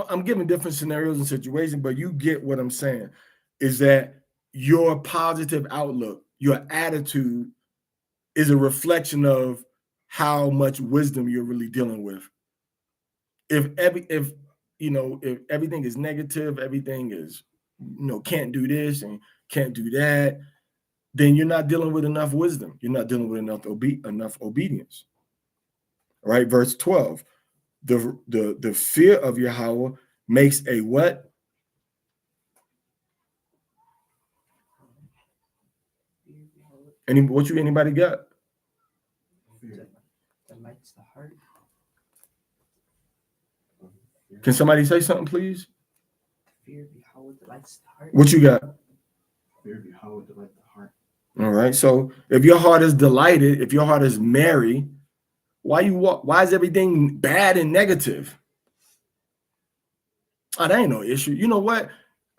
I'm giving different scenarios and situations, but you get what I'm saying, is that your positive outlook, your attitude is a reflection of how much wisdom you're really dealing with. If everything is negative, everything is, can't do this and can't do that, then you're not dealing with enough wisdom. You're not dealing with enough obedience. All right, verse 12. The fear of Yahweh makes a what? Anybody got? Delights the heart. Can somebody say something, please? Fear of Yahweh delights the heart. What you got? Fear of Yahweh delights the heart. All right. So if your heart is delighted, if your heart is merry, why is everything bad and negative? Oh, that ain't no issue. You know what?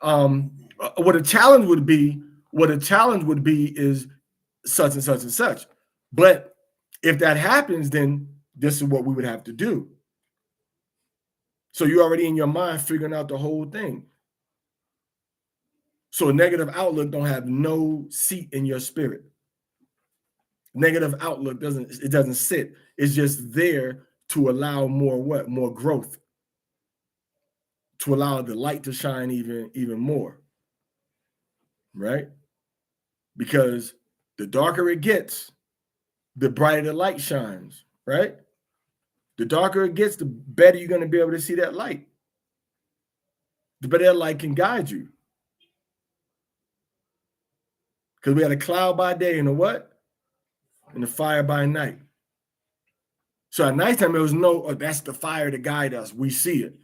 What a challenge would be is such and such and such. But if that happens, then this is what we would have to do. So you're already in your mind figuring out the whole thing. So a negative outlook don't have no seat in your spirit. Negative outlook doesn't sit. It's just there to allow more what? More growth. To allow the light to shine even more. Right? Because the darker it gets, the brighter the light shines, right? The darker it gets, the better you're going to be able to see that light. The better that light can guide you. Because we had a cloud by day and a what? And a fire by night. So at nighttime, it was that's the fire to guide us. We see it.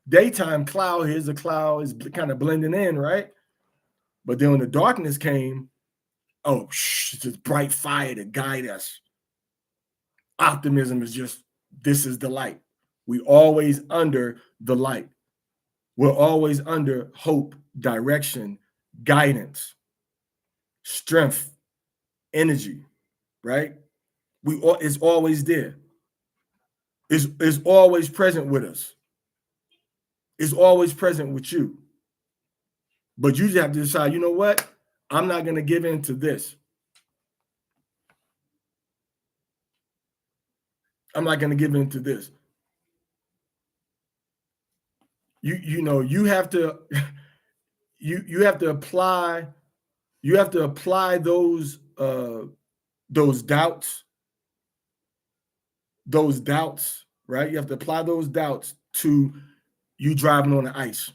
Daytime, cloud, here's a cloud, is kind of blending in, right? But then when the darkness came, it's just bright fire to guide us. Optimism is just, this is the light. We always under the light. We're always under hope, direction, guidance, strength, energy, right? It's always there. It's always present with us. It's always present with you. But you just have to decide, you know what? I'm not going to give in to this. I'm not going to give in to this. You have to you have to apply those doubts, right? You have to apply those doubts to you driving on the ice.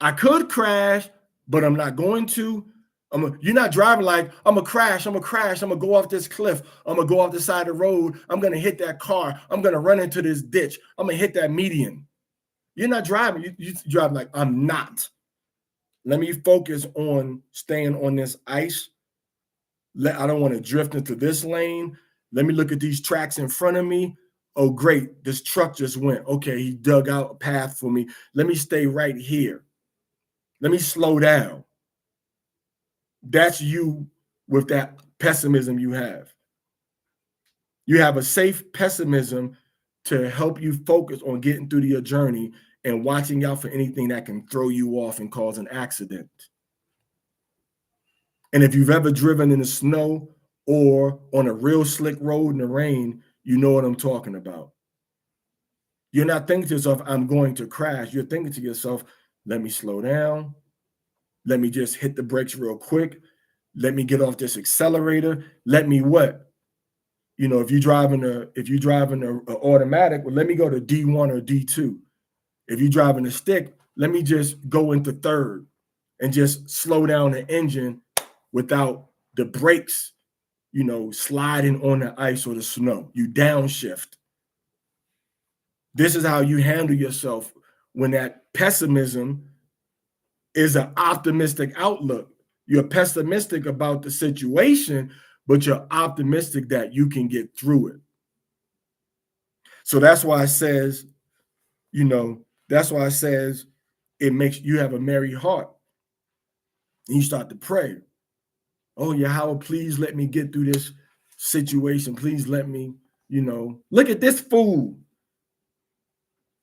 I could crash, but I'm not going to. You're not driving like, I'm going to crash, I'm going to go off this cliff, I'm going to go off the side of the road, I'm going to hit that car, I'm going to run into this ditch, I'm going to hit that median. You're not driving. You drive like, I'm not. Let me focus on staying on this ice. I don't want to drift into this lane. Let me look at these tracks in front of me. Oh, great. This truck just went. Okay, he dug out a path for me. Let me stay right here. Let me slow down. That's you with that pessimism you have. You have a safe pessimism to help you focus on getting through your journey and watching out for anything that can throw you off and cause an accident. And if you've ever driven in the snow or on a real slick road in the rain, you know what I'm talking about. You're not thinking to yourself, I'm going to crash. You're thinking to yourself, let me slow down. Let me just hit the brakes real quick. Let me get off this accelerator. Let me what? If you're driving an automatic, well, let me go to D1 or D2. If you're driving a stick, let me just go into third and just slow down the engine without the brakes, sliding on the ice or the snow. You downshift. This is how you handle yourself when that pessimism is an optimistic outlook. You're pessimistic about the situation, but you're optimistic that you can get through it. So that's why it says, it makes you have a merry heart. And you start to pray. Oh, Yahweh, please let me get through this situation. Please let me, look at this fool.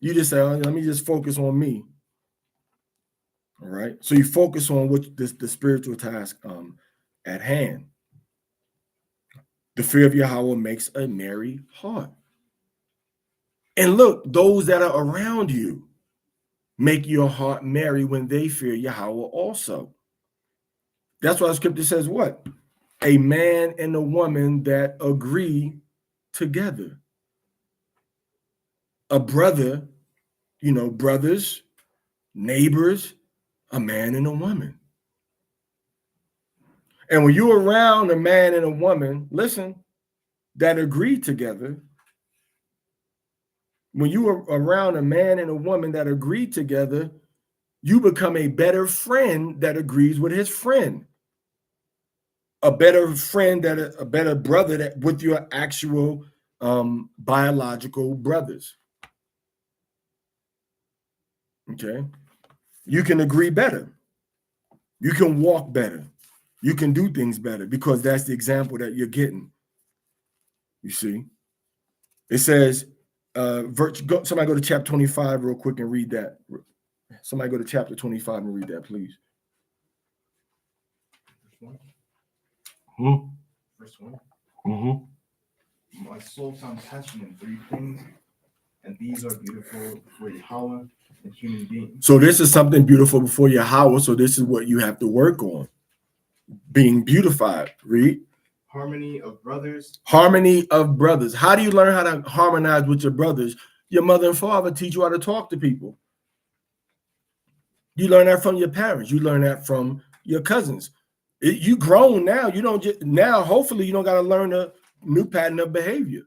You just say, let me just focus on me. All right. So you focus on what the spiritual task at hand. The fear of Yahweh makes a merry heart. And look, those that are around you make your heart merry when they fear Yahweh also. That's why the scripture says what? A man and a woman that agree together. A brother, brothers, neighbors, a man and a woman. And when you're around a man and a woman, listen, that agree together, when you are around a man and a woman that agree together, you become a better friend that agrees with his friend. A better friend, a better brother that with your actual biological brothers. Okay. You can agree better. You can walk better. You can do things better because that's the example that you're getting. You see? It says, somebody go to chapter 25 real quick and read that. Somebody go to chapter 25 and read that, please. Verse 1. Hmm? Verse 1. Mm-hmm. My soul found passion in three things, and these are beautiful for Yahweh and human beings. So this is something beautiful before Yahweh. So this is what you have to work on. Being beautified. Read. Harmony of brothers. Harmony of brothers. How do you learn how to harmonize with your brothers? Your mother and father teach you how to talk to people. You learn that from your parents. You learn that from your cousins. You grown now. You don't just now. Hopefully, you don't got to learn a new pattern of behavior.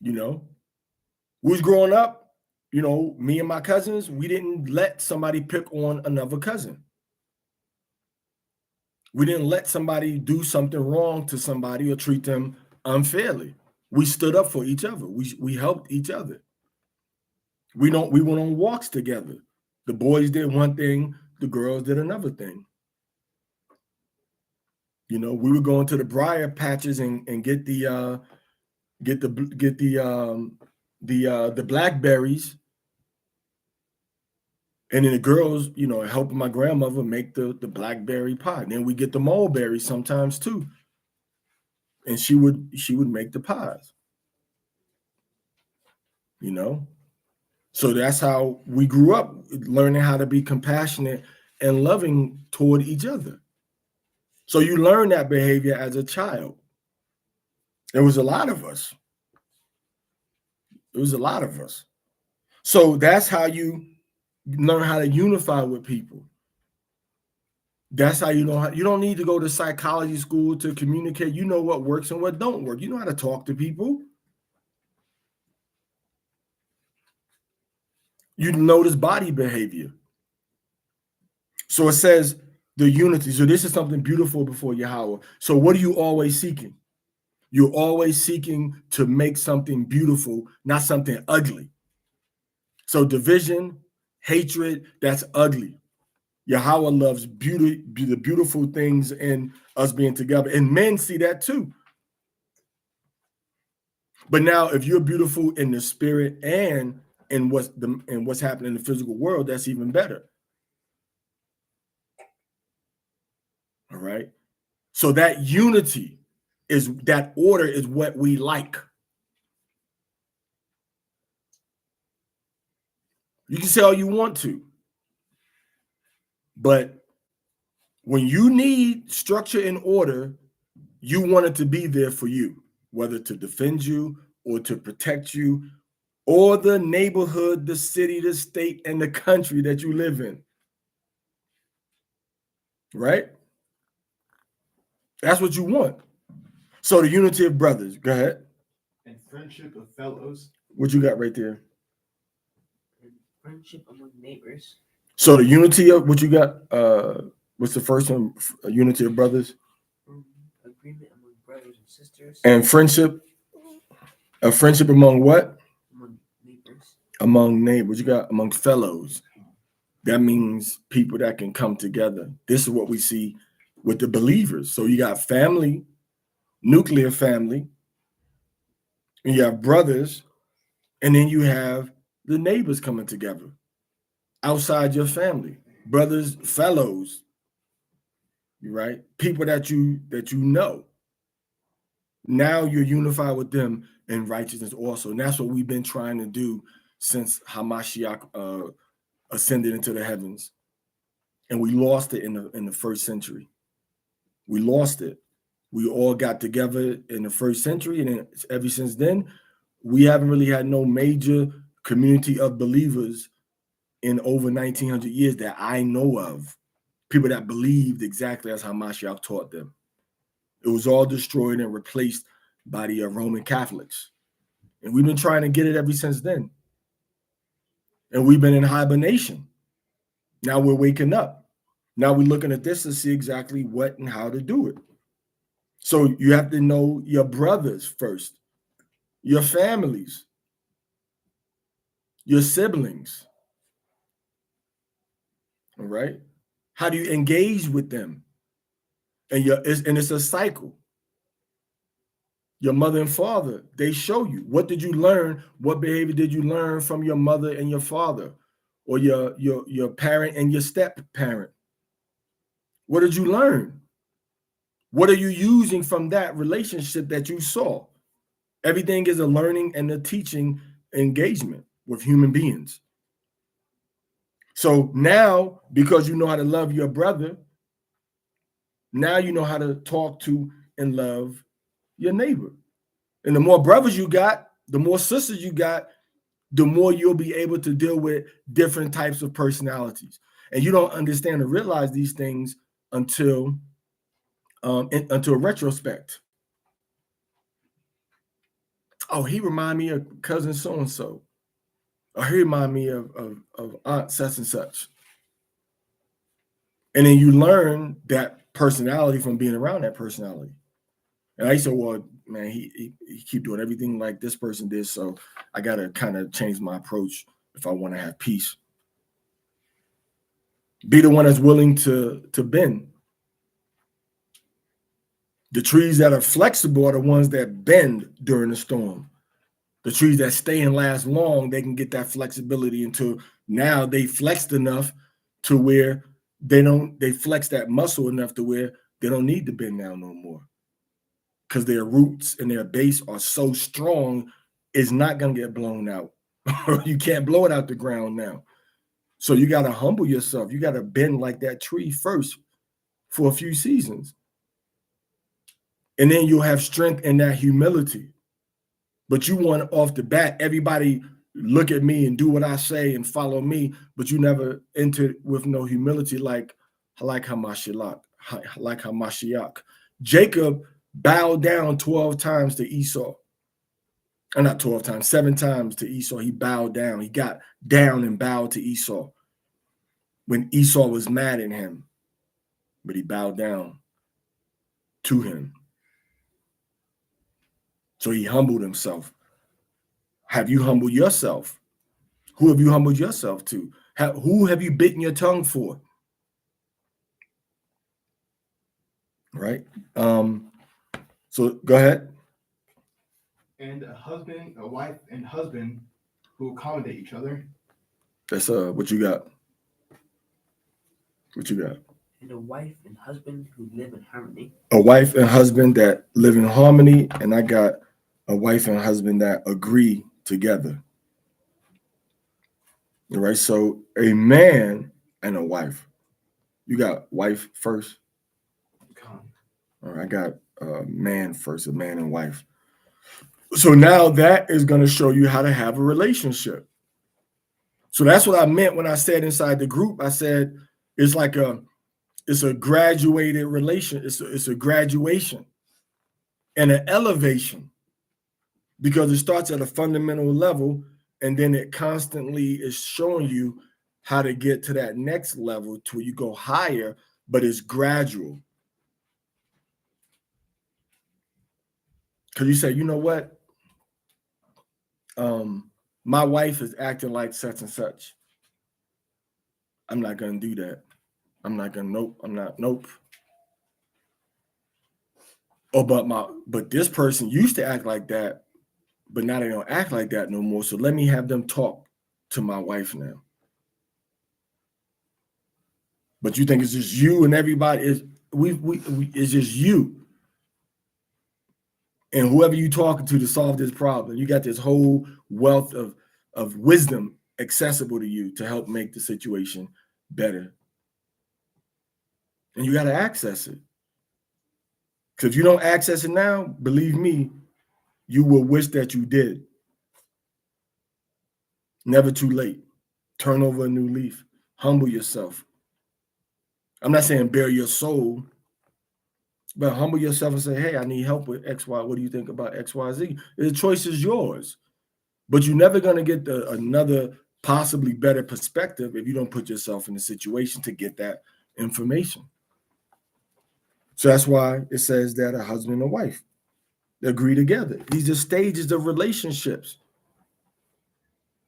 You know, we was growing up. You know, me and my cousins, we didn't let somebody pick on another cousin. We didn't let somebody do something wrong to somebody or treat them unfairly. We stood up for each other. We helped each other. We went on walks together. The boys did one thing, the girls did another thing. You know, we would go into the briar patches and get the blackberries. And then the girls, you know, helping my grandmother make the blackberry pie. And then we get the mulberries sometimes too. And she would make the pies. You know? So that's how we grew up, learning how to be compassionate and loving toward each other. So you learn that behavior as a child. There was a lot of us. It was a lot of us. So that's how you learn how to unify with people. That's how you know how, you don't need to go to psychology school to communicate. You know what works and what don't work. You know how to talk to people. You notice body behavior. So it says the unity. So this is something beautiful before Yahweh. So what are you always seeking? You're always seeking to make something beautiful, not something ugly. So division, hatred, that's ugly. Yahweh loves beauty, the beautiful things in us being together. And men see that too. But now if you're beautiful in the spirit and in what's happening in the physical world, that's even better. All right. So that unity is that order is what we like. You can say all you want to, but when you need structure and order, you want it to be there for you, whether to defend you or to protect you, or the neighborhood, the city, the state, and the country that you live in. Right? That's what you want. So the unity of brothers. Go ahead. And friendship of fellows. What you got right there? And friendship among neighbors. So the unity of what you got, what's the first one? Unity of brothers. Agreement among brothers and sisters. And friendship. A friendship among what? Among neighbors. Among neighbors. You got among fellows. That means people that can come together. This is what we see with the believers. So you got family, nuclear family, and you have brothers, and then you have the neighbors coming together outside your family, brothers, fellows, right? People that you know. Now you're unified with them in righteousness also. And that's what we've been trying to do since Hamashiach ascended into the heavens. And we lost it in the first century. We lost it. We all got together in the first century, and then ever since then, we haven't really had no major community of believers in over 1900 years that I know of. People that believed exactly as how Mashiach taught them. It was all destroyed and replaced by the Roman Catholics. And we've been trying to get it ever since then. And we've been in hibernation. Now we're waking up. Now we're looking at this to see exactly what and how to do it. So you have to know your brothers first, your families, your siblings. All right. How do you engage with them? And it's a cycle. Your mother and father, they show you. What did you learn? What behavior did you learn from your mother and your father, or your parent and your step parent? What did you learn? What are you using from that relationship that you saw? Everything is a learning and a teaching engagement with human beings. So now, because you know how to love your brother, now you know how to talk to and love your neighbor. And the more brothers you got, the more sisters you got, the more you'll be able to deal with different types of personalities. And you don't understand or realize these things until retrospect. Oh, he remind me of cousin so and so, or he remind me of aunt such and such. And then you learn that personality from being around that personality. And I said, well, man, he keep doing everything like this person did, so I got to kind of change my approach if I want to have peace. Be the one that's willing to bend. The trees that are flexible are the ones that bend during the storm. The trees that stay and last long, they can get that flexibility until now they flexed enough to where they flex that muscle enough to where they don't need to bend now no more. Because their roots and their base are so strong, it's not going to get blown out. You can't blow it out the ground now. So you got to humble yourself. You got to bend like that tree first for a few seasons. And then you'll have strength in that humility. But you want off the bat, everybody look at me and do what I say and follow me, but you never enter with no humility like Hamashiach. Jacob bowed down 12 times to Esau. Or not 12 times, 7 times to Esau. He bowed down. He got down and bowed to Esau when Esau was mad at him. But he bowed down to him. So he humbled himself. Have you humbled yourself? Who have you humbled yourself to? Who have you bitten your tongue for? Right? So go ahead. And a wife and husband who accommodate each other. That's what you got. What you got? And a wife and husband who live in harmony. A wife and husband that live in harmony, and I got a wife and husband that agree together. All right, so a man and a wife. You got wife first? All right, I got a man first, a man and wife. So now that is going to show you how to have a relationship. So that's what I meant when I said inside the group, I said it's like it's a graduated relation. It's a graduation and an elevation, because it starts at a fundamental level and then it constantly is showing you how to get to that next level to where you go higher, but it's gradual. Because you say, you know what? My wife is acting like such and such. I'm not going to do that. I'm not going to, nope. Oh, but this person used to act like that, but now they don't act like that no more. So let me have them talk to my wife now. But you think it's just you and everybody it's just you. And whoever you talking to solve this problem, you got this whole wealth of wisdom accessible to you to help make the situation better. And you got to access it. Because if you don't access it now, believe me, you will wish that you did. Never too late. Turn over a new leaf. Humble yourself. I'm not saying bare your soul, but humble yourself and say, hey, I need help with X, Y. What do you think about X, Y, Z? The choice is yours. But you're never going to get another possibly better perspective if you don't put yourself in a situation to get that information. So that's why it says that a husband and wife agree together. These are stages of relationships.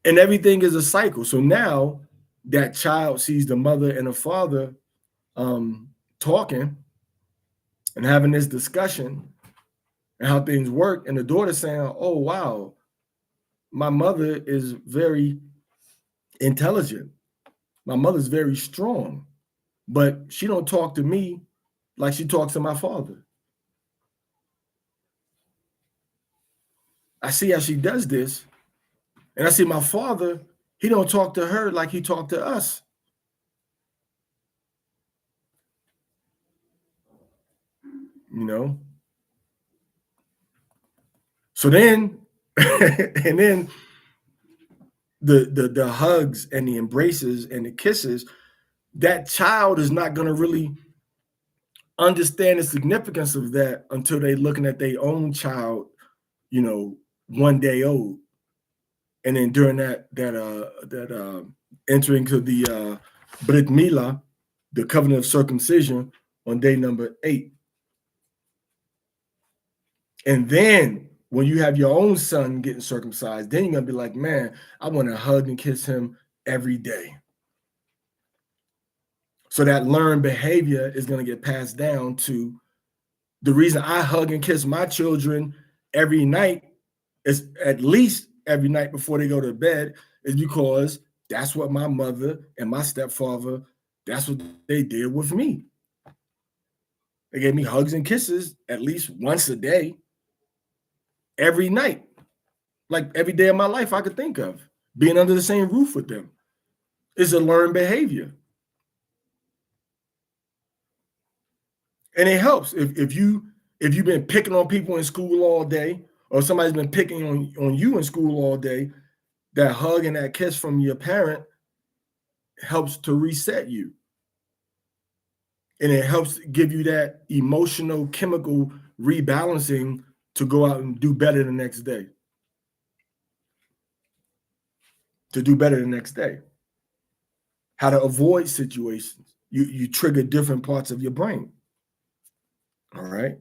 And everything is a cycle. So now that child sees the mother and the father talking and having this discussion, and how things work. And the daughter saying, oh, wow, my mother is very intelligent. My mother's very strong, but she don't talk to me like she talks to my father. I see how she does this, and I see my father, he don't talk to her like he talked to us. You know? So then, and then the hugs and the embraces and the kisses, that child is not going to really understand the significance of that until they looking at their own child, 1 day old. And then during that entering to the Brit Milah, the covenant of circumcision on day number 8. And then when you have your own son getting circumcised, then you're gonna be like, man, I want to hug and kiss him every day. So that learned behavior is gonna get passed down to the reason I hug and kiss my children every night, is at least every night before they go to bed, is because that's what my mother and my stepfather, that's what they did with me. They gave me hugs and kisses at least once a day, every night, like every day of my life I could think of, being under the same roof with them. It's a learned behavior. And it helps if you've been picking on people in school all day, or somebody's been picking on you in school all day, that hug and that kiss from your parent helps to reset you. And it helps give you that emotional, chemical rebalancing to go out and do better the next day. To do better the next day. How to avoid situations. You trigger different parts of your brain. All right.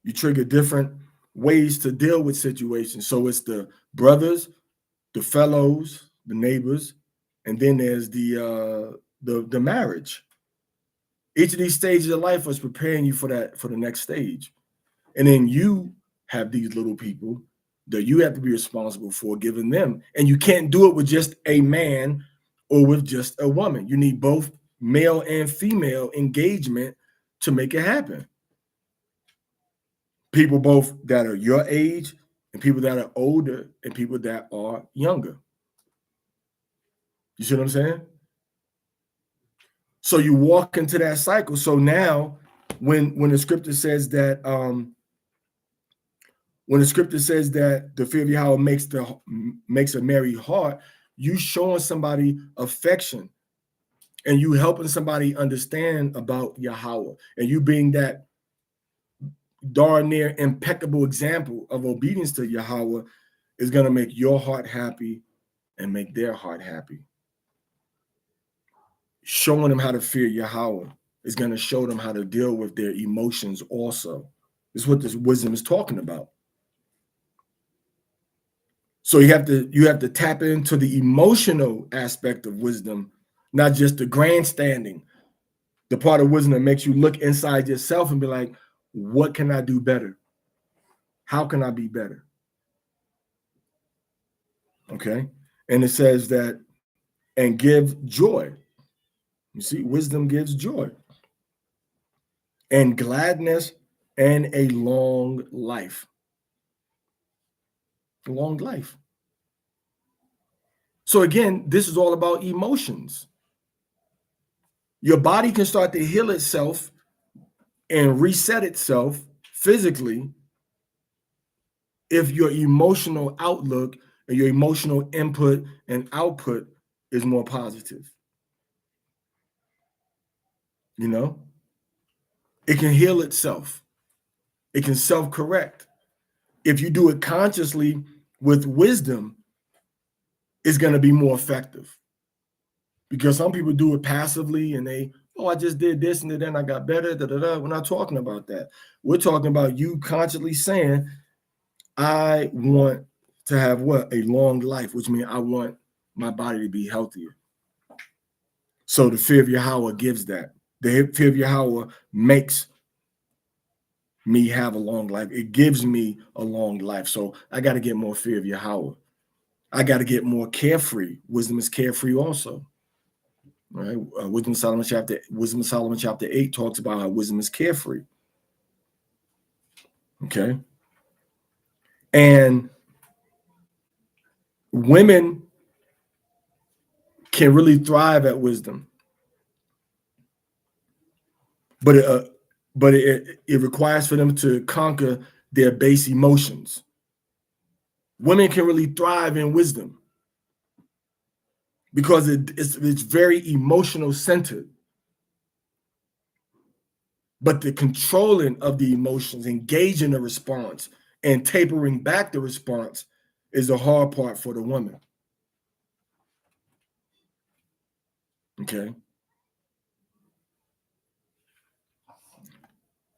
You trigger different ways to deal with situations. So it's the brothers, the fellows, the neighbors, and then there's the marriage. Each of these stages of life is preparing you for the next stage. And then you have these little people that you have to be responsible for giving them. And you can't do it with just a man or with just a woman. You need both male and female engagement to make it happen. People both that are your age and people that are older and people that are younger. You see what I'm saying? So you walk into that cycle. So now when the scripture says that the fear of Yahweh makes a merry heart, you showing somebody affection and you helping somebody understand about Yahweh, and you being that darn near impeccable example of obedience to Yahweh is going to make your heart happy and make their heart happy. Showing them how to fear Yahweh is going to show them how to deal with their emotions also. This is what this wisdom is talking about. So you have to tap into the emotional aspect of wisdom, not just the grandstanding, the part of wisdom that makes you look inside yourself and be like, what can I do better? How can I be better? Okay. And it says that, and give joy. You see, wisdom gives joy and gladness and a long life. A long life. So again, this is all about emotions. Your body can start to heal itself and reset itself physically if your emotional outlook and your emotional input and output is more positive. You know, it can heal itself. It can self-correct. If you do it consciously with wisdom, it's going to be more effective. Because some people do it passively and I just did this and then I got better. We're not talking about that. We're talking about you consciously saying, I want to have what? A long life, which means I want my body to be healthier. So the fear of Yahweh gives that. The fear of Yahweh makes me have a long life. It gives me a long life. So I got to get more fear of Yahweh. I got to get more carefree. Wisdom is carefree also. Right? Wisdom of Solomon chapter 8 talks about how wisdom is carefree. Okay. And women can really thrive at wisdom, but it requires for them to conquer their base emotions. Women can really thrive in wisdom because it's very emotional centered. But the controlling of the emotions, engaging the response, and tapering back the response is the hard part for the woman. Okay.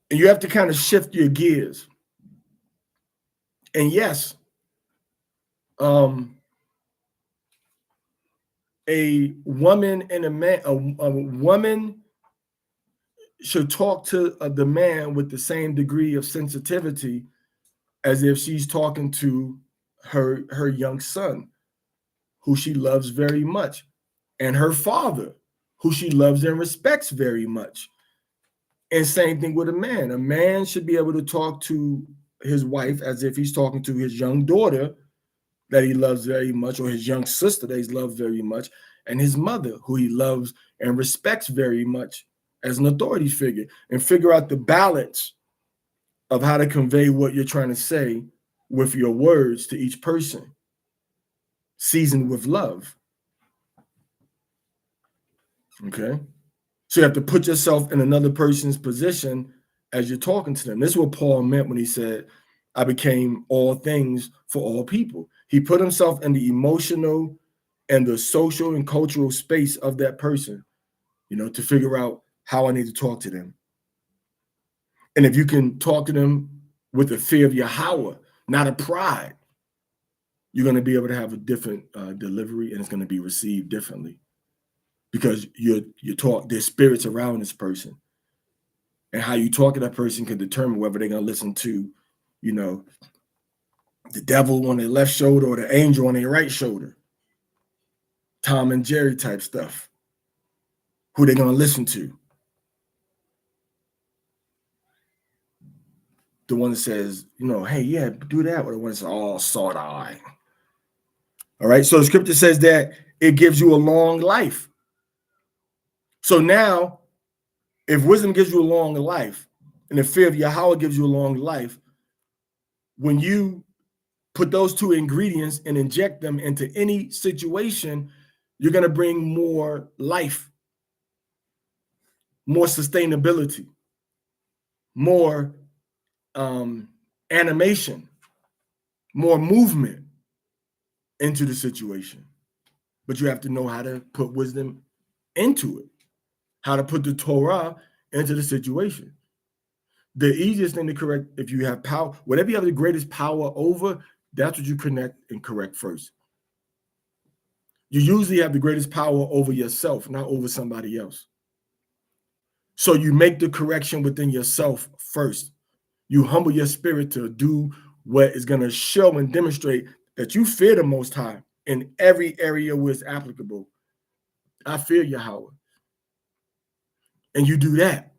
And you have to kind of shift your gears. And yes, a woman and a man, a woman should talk to the man with the same degree of sensitivity as if she's talking to her young son, who she loves very much, and her father, who she loves and respects very much. And same thing with a man. A man should be able to talk to his wife as if he's talking to his young daughter that he loves very much, or his young sister that he loves very much, and his mother, who he loves and respects very much as an authority figure, and figure out the balance of how to convey what you're trying to say with your words to each person, seasoned with love. Okay? So you have to put yourself in another person's position as you're talking to them. This is what Paul meant when he said, I became all things for all people. He put himself in the emotional and the social and cultural space of that person, to figure out how I need to talk to them. And if you can talk to them with the fear of Yahweh, not a pride, you're going to be able to have a different delivery, and it's going to be received differently because you talk, there's spirits around this person. And how you talk to that person can determine whether they're going to listen to, the devil on their left shoulder or the angel on their right shoulder. Tom and Jerry type stuff. Who they're going to listen to. The one that says, hey, yeah, do that. Or the one that says, oh, sort of. All right. So the scripture says that it gives you a long life. So now, if wisdom gives you a long life, and the fear of Yahweh gives you a long life, when you put those two ingredients and inject them into any situation, you're going to bring more life, more sustainability, more animation, more movement into the situation. But you have to know how to put wisdom into it, how to put the Torah into the situation. The easiest thing to correct, if you have power, whatever you have the greatest power over, that's what you connect and correct first. You usually have the greatest power over yourself, not over somebody else. So you make the correction within yourself first. You humble your spirit to do what is going to show and demonstrate that you fear the Most High in every area where it's applicable. I fear Yahweh. And you do that.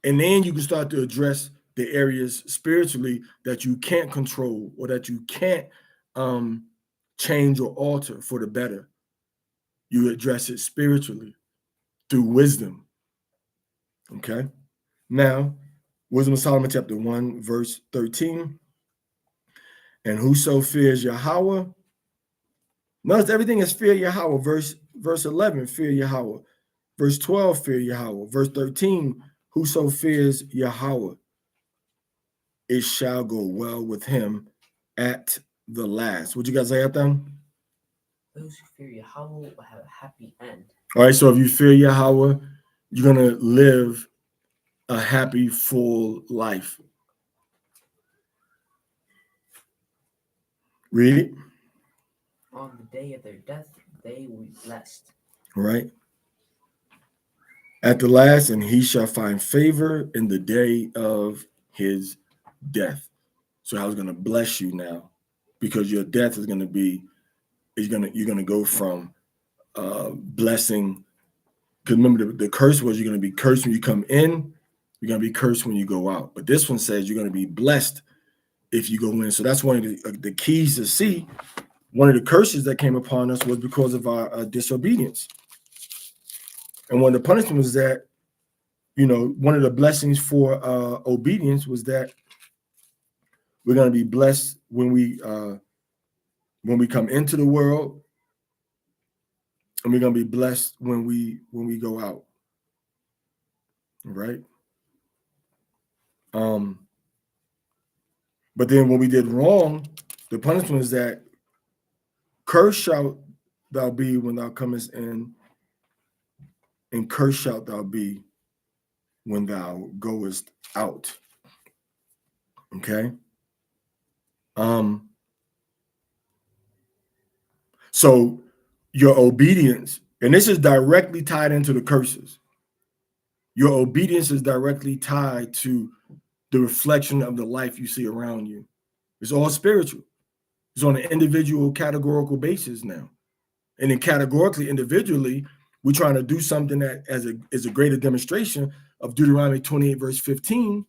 And then you can start to address the areas spiritually that you can't control or that you can't change or alter for the better. You address it spiritually through wisdom. Okay? Now, Wisdom of Solomon chapter 1, verse 13. And whoso fears Yahweh, notice everything is fear Yahweh. Verse 11, fear Yahweh. Verse 12, fear Yahweh. Verse 13, whoso fears Yahweh, it shall go well with him at the last. What you guys say out there? Those who fear Yahweh will have a happy end. All right, so if you fear Yahweh, you're going to live a happy, full life. Read it. On the day of their death, they will be blessed. All right. at the last, and he shall find favor in the day of his death. So I was going to bless you now, because your death is going to be, you're going to go from blessing. Because remember, the curse was you're going to be cursed when you come in, you're going to be cursed when you go out. But this one says you're going to be blessed if you go in. So that's one of the keys to see. One of the curses that came upon us was because of our disobedience. And one of the punishments was that, one of the blessings for obedience was that we're going to be blessed when we come into the world, and we're going to be blessed when we go out. Right? But then when we did wrong, the punishment is that cursed shalt thou be when thou comest in, and cursed shalt thou be when thou goest out. Okay? So your obedience, and this is directly tied into the curses. Your obedience is directly tied to the reflection of the life you see around you. It's all spiritual. It's on an individual categorical basis now. And then categorically, individually, we're trying to do something that is a greater demonstration of Deuteronomy 28, verse 15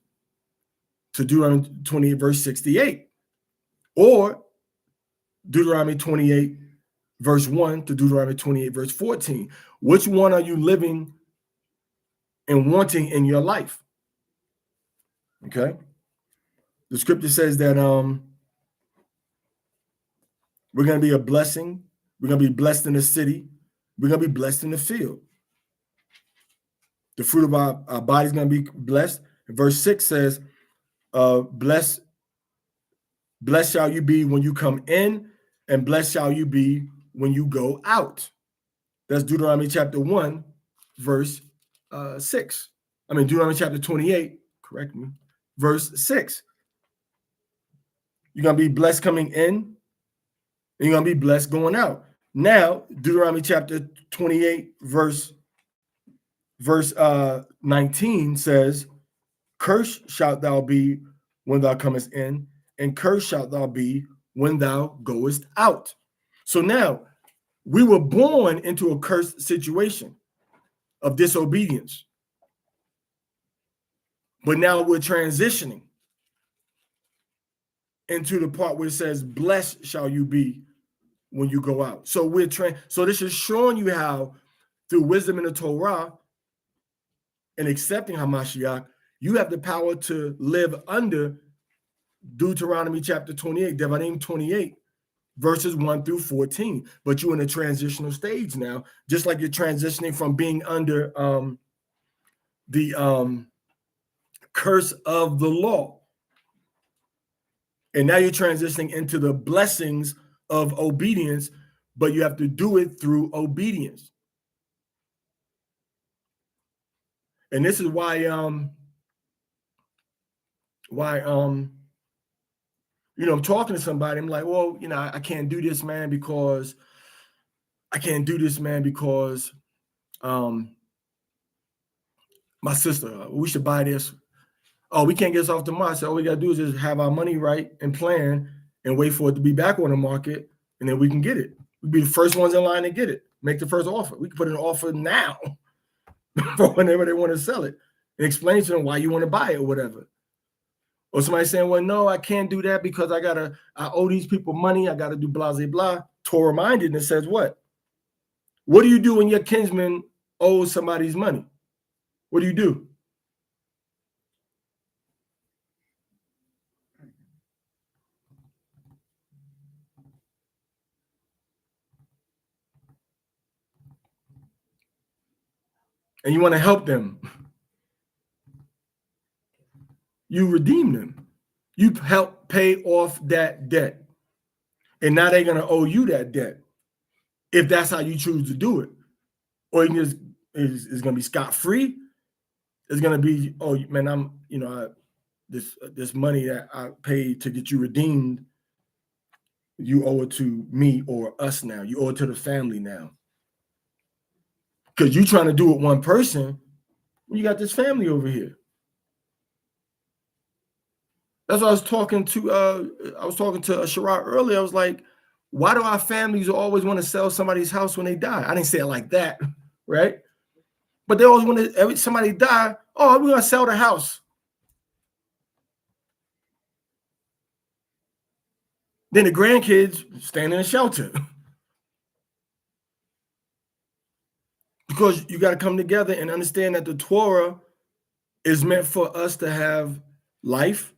to Deuteronomy 28, verse 68. Or Deuteronomy 28, verse 1 to Deuteronomy 28, verse 14. Which one are you living and wanting in your life? Okay. The scripture says that we're going to be a blessing. We're going to be blessed in the city. We're going to be blessed in the field. The fruit of our body is going to be blessed. And verse 6 says, blessed shall you be when you come in, and blessed shall you be when you go out. That's Deuteronomy chapter 1, verse 6. I mean, Deuteronomy chapter 28, correct me, verse 6. You're going to be blessed coming in, and you're going to be blessed going out. Now, Deuteronomy chapter 28, verse 19 says, cursed shalt thou be when thou comest in, and cursed shalt thou be when thou goest out. So now, we were born into a cursed situation of disobedience. But now we're transitioning into the part where it says, blessed shall you be when you go out. So so this is showing you how, through wisdom in the Torah and accepting Hamashiach, you have the power to live under Deuteronomy chapter 28, Devarim 28, verses 1 through 14. But you're in a transitional stage now, just like you're transitioning from being under the curse of the law. And now you're transitioning into the blessings of obedience, but you have to do it through obedience. And this is why I'm talking to somebody, I'm like, well, I can't do this, man, because my sister, we should buy this. Oh, we can't get this off the market. So all we got to do is just have our money right and plan and wait for it to be back on the market, and then we can get it. We'd be the first ones in line to get it, make the first offer. We can put an offer now for whenever they want to sell it and explain to them why you want to buy it or whatever. Or somebody saying, well, no, I can't do that because I owe these people money. I got to do blah, blah, blah. Torah minded, and it says what? What do you do when your kinsman owes somebody's money? What do you do? And you want to help them. You redeem them. You help pay off that debt. And now they're going to owe you that debt, if that's how you choose to do it. Or you can just, it's going to be scot-free. It's going to be, oh, man, this money that I paid to get you redeemed, you owe it to me or us now. You owe it to the family now. Because you're trying to do it one person, when you got this family over here? That's what I was talking to Sirach earlier. I was like, why do our families always want to sell somebody's house when they die? I didn't say it like that, right? But they always want to, every somebody die, oh, we're gonna sell the house. Then the grandkids stand in a shelter. Because you got to come together and understand that the Torah is meant for us to have life,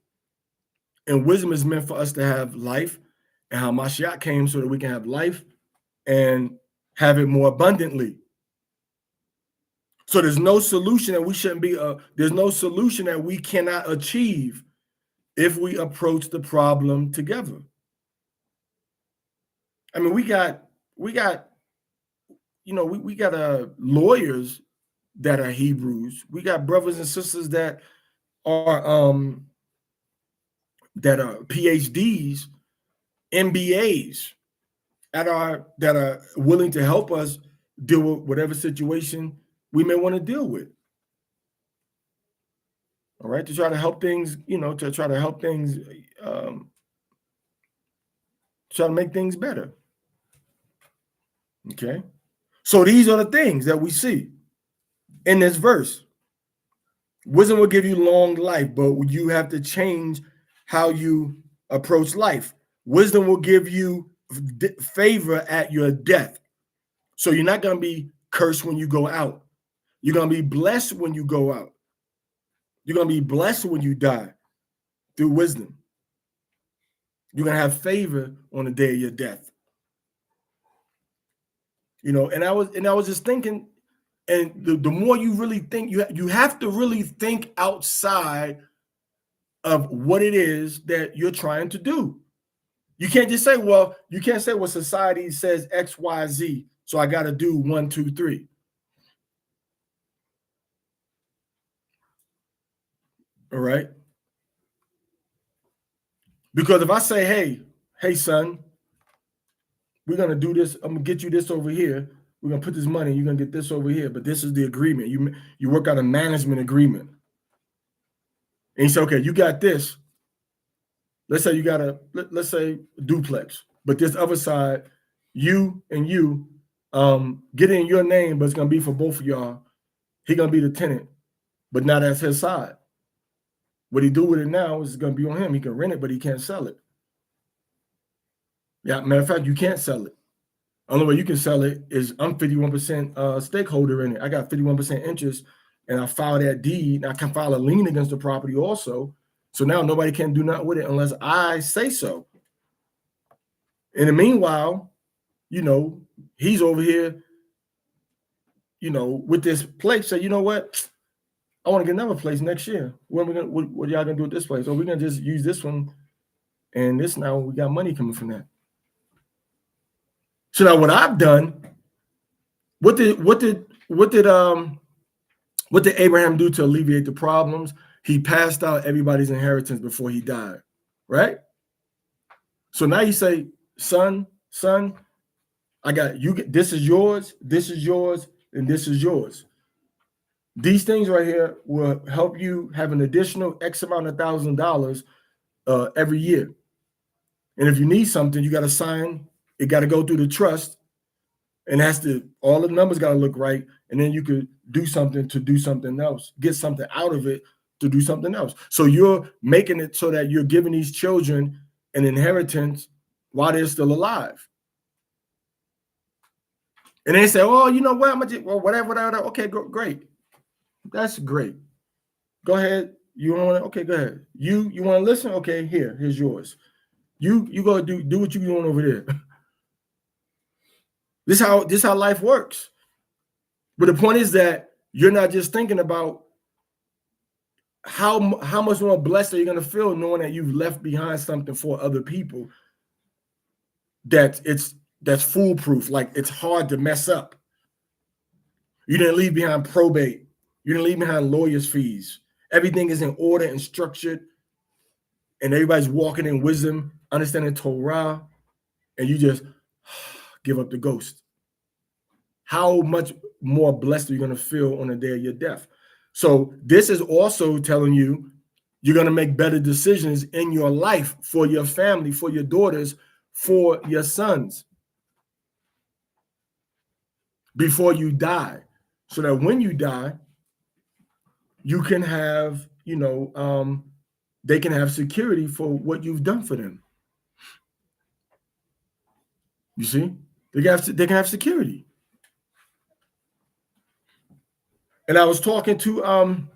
and wisdom is meant for us to have life, and how Mashiach came so that we can have life and have it more abundantly. So there's no solution that we shouldn't be, there's no solution that we cannot achieve if we approach the problem together. I mean, we got lawyers that are Hebrews. We got brothers and sisters that are PhDs, MBAs that are willing to help us deal with whatever situation we may want to deal with. All right, to try to help things, try to make things better. Okay, so these are the things that we see in this verse. Wisdom will give you long life, but you have to change how you approach life. Wisdom will give you favor at your death. So you're not going to be cursed when you go out. You're going to be blessed when you go out. You're going to be blessed when you die through wisdom. You're going to have favor on the day of your death. And I was just thinking, and the more you really think, you have to really think outside of what it is that you're trying to do. You can't just say, well, society says X, Y, Z, so I got to do 1, 2, 3. All right. Because if I say, hey, son, we're going to do this. I'm going to get you this over here. We're going to put this money. You're going to get this over here. But this is the agreement. You work out a management agreement. And you say, okay, you got this. Let's say you got let's say duplex. But this other side, you and you get in your name, but it's going to be for both of y'all. He's going to be the tenant, but not as his side. What he do with it now is going to be on him. He can rent it, but he can't sell it. Yeah, matter of fact, you can't sell it. Only way you can sell it is I'm 51% stakeholder in it. I got 51% interest, and I file that deed. And I can file a lien against the property also. So now nobody can do nothing with it unless I say so. In the meanwhile, he's over here, with this place. So you know what? I want to get another place next year. What y'all gonna do with this place? Or we're gonna just use this one, and this now we got money coming from that. So now what I've done, what did Abraham do to alleviate the problems? He passed out everybody's inheritance before he died, right? So now you say, son, I got you. This is yours, and this is yours. These things right here will help you have an additional X amount of $1,000 every year. And if you need something, you got to sign. It got to go through the trust, and all the numbers got to look right. And then you could do something to do something else, get something out of it to do something else. So you're making it so that you're giving these children an inheritance while they're still alive. And they say, oh, you know what? I'm gonna whatever. Okay, great. That's great. Go ahead. You want to? Okay, go ahead. You want to listen? Okay, here's yours. You go do what you're doing over there. This how life works. But the point is that you're not just thinking about how much more blessed are you going to feel knowing that you've left behind something for other people that's foolproof. Like it's hard to mess up. You didn't leave behind probate. You didn't leave behind lawyers' fees. Everything is in order and structured, and everybody's walking in wisdom, understanding Torah, and you just give up the ghost. How much more blessed are you going to feel on the day of your death? So this is also telling you you're going to make better decisions in your life for your family, for your daughters, for your sons before you die, so that when you die, you can have, they can have security for what you've done for them. You see, they can have security. And I was talking to, and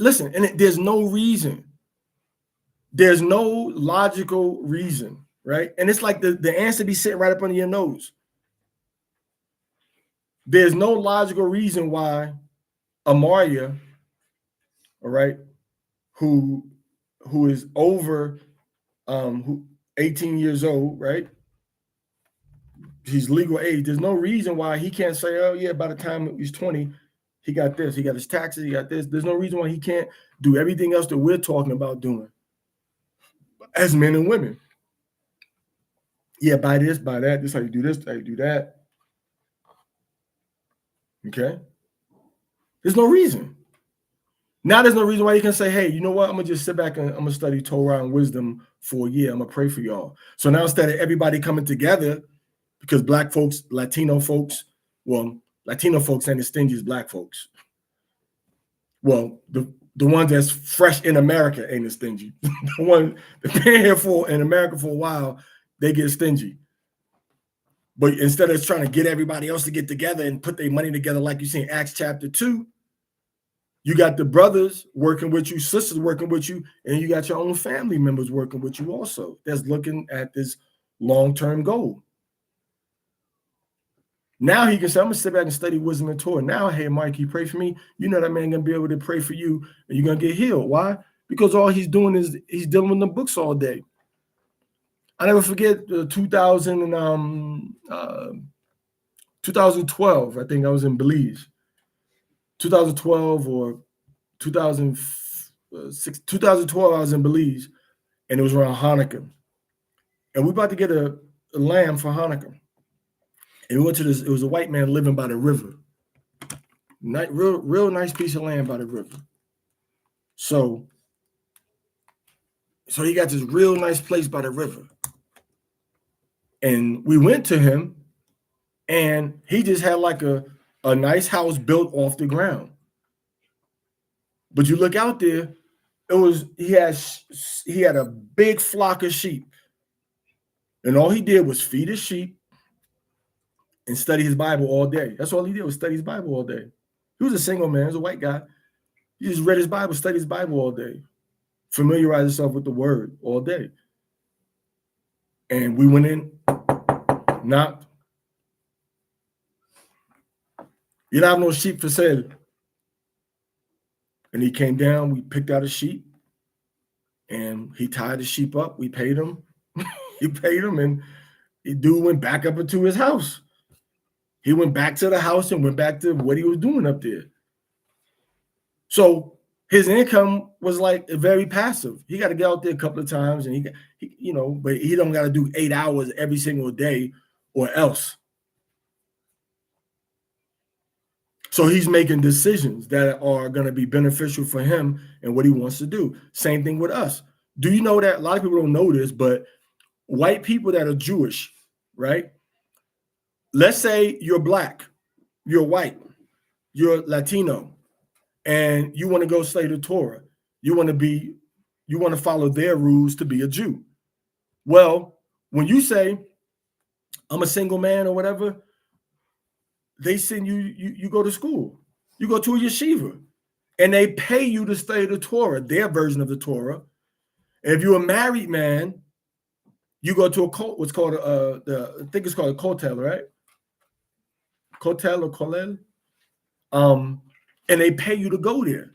listen, and there's no reason. There's no logical reason, right? And it's like the answer be sitting right up under your nose. There's no logical reason why Amaria, all right, who is over 18 years old, right? He's legal age. There's no reason why he can't say, oh yeah, by the time he's 20, he got this, he got his taxes, he got this. There's no reason why he can't do everything else that we're talking about doing as men and women. Yeah, buy this, buy that. This is how you do this, how you do that. Okay? There's no reason. Now there's no reason why you can say, hey, you know what? I'm going to just sit back and I'm going to study Torah and wisdom for a year. I'm going to pray for y'all. So now instead of everybody coming together, because black folks, Latino folks ain't as stingy as black folks. Well, the ones that's fresh in America ain't as stingy. The one that's been here in America for a while, they get stingy. But instead of trying to get everybody else to get together and put their money together, like you see in Acts chapter 2, you got the brothers working with you, sisters working with you, and you got your own family members working with you also. That's looking at this long-term goal. Now he can say, I'm going to sit back and study wisdom and Torah. Now, hey, Mike, you pray for me. You know that man going to be able to pray for you, and you're going to get healed. Why? Because all he's doing is he's dealing with the books all day. I never forget 2012, I think I was in Belize. 2012 or 2006, 2012, I was in Belize, and it was around Hanukkah. And we about to get a lamb for Hanukkah. And we went to this, it was a white man living by the river. Real nice piece of land by the river. So he got this real nice place by the river. And we went to him, and he just had like a nice house built off the ground. But you look out there, he had a big flock of sheep. And all he did was feed his sheep and study his Bible all day. That's all he did, was study his Bible all day. He was a single man, he was a white guy. He just read his Bible, studied his Bible all day, familiarized himself with the word all day. And we went in, knocked. You don't have no sheep for sale. And he came down, we picked out a sheep, and he tied the sheep up. We paid him. He paid him, and the dude went back up into his house. He went back to the house and went back to what he was doing up there. So his income was like very passive. He got to get out there a couple of times, and but he don't got to do 8 hours every single day or else. So he's making decisions that are going to be beneficial for him and what he wants to do. Same thing with us. Do you know that a lot of people don't know this, but white people that are Jewish, right? Let's say you're black, you're white, you're Latino, and you want to go study the Torah. You want to follow their rules to be a Jew. Well, when you say, I'm a single man or whatever, they send you go to school. You go to a yeshiva, and they pay you to study the Torah, their version of the Torah. And if you're a married man, you go to what's called I think it's called a kotel, right? Kotel or kolel. And they pay you to go there.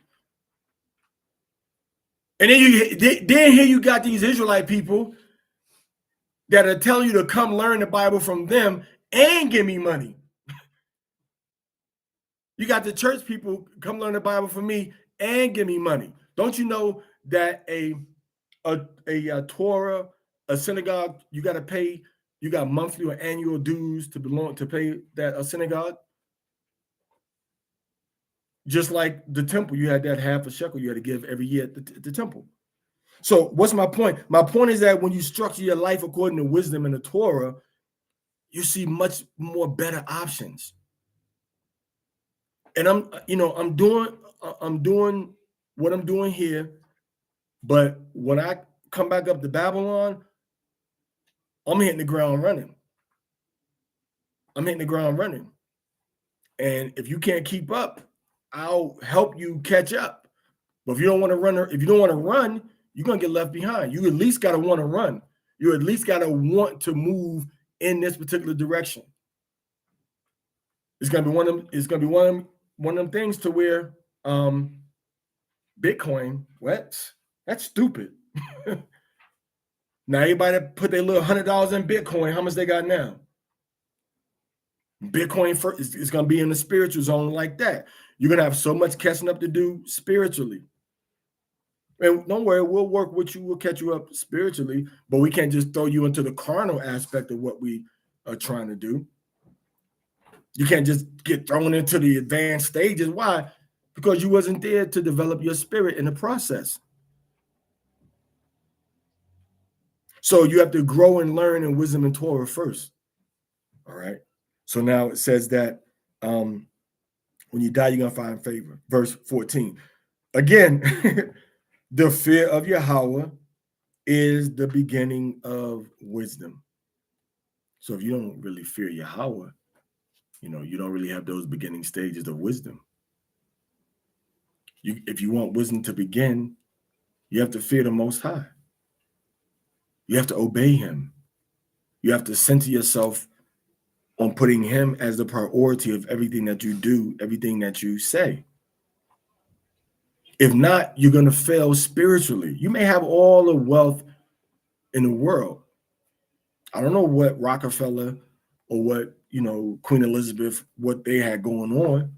And then here you got these Israelite people that are telling you to come learn the Bible from them and give me money. You got the church people come learn the Bible from me and give me money. Don't you know that a Torah, a synagogue, you got to pay, you got monthly or annual dues to pay that a synagogue? Just like the temple, you had that half a shekel you had to give every year at the temple. So what's my point? My point is that when you structure your life according to wisdom in the Torah, you see much more better options. And I'm doing what I'm doing here, but when I come back up to Babylon, I'm hitting the ground running. And if you can't keep up, I'll help you catch up. But if you don't want to run, you're gonna get left behind. You at least gotta want to run. You at least gotta want to move in this particular direction. It's gonna be one of them things to where Bitcoin, that's stupid. Now everybody that put their little $100 in Bitcoin, how much they got now? Bitcoin first is going to be in the spiritual zone like that. You're going to have so much catching up to do spiritually. And don't worry, we'll work with you. We'll catch you up spiritually, but we can't just throw you into the carnal aspect of what we are trying to do. You can't just get thrown into the advanced stages. Why? Because you wasn't there to develop your spirit in the process. So you have to grow and learn in wisdom and Torah first. All right. So now it says that when you die, you're going to find favor. Verse 14. Again, the fear of Yahweh is the beginning of wisdom. So if you don't really fear Yahweh, you don't really have those beginning stages of wisdom. If you want wisdom to begin, you have to fear the Most High. You have to obey him. You have to center yourself on putting him as the priority of everything that you do, everything that you say. If not, you're going to fail spiritually. You may have all the wealth in the world. I don't know what Rockefeller or what, Queen Elizabeth, what they had going on.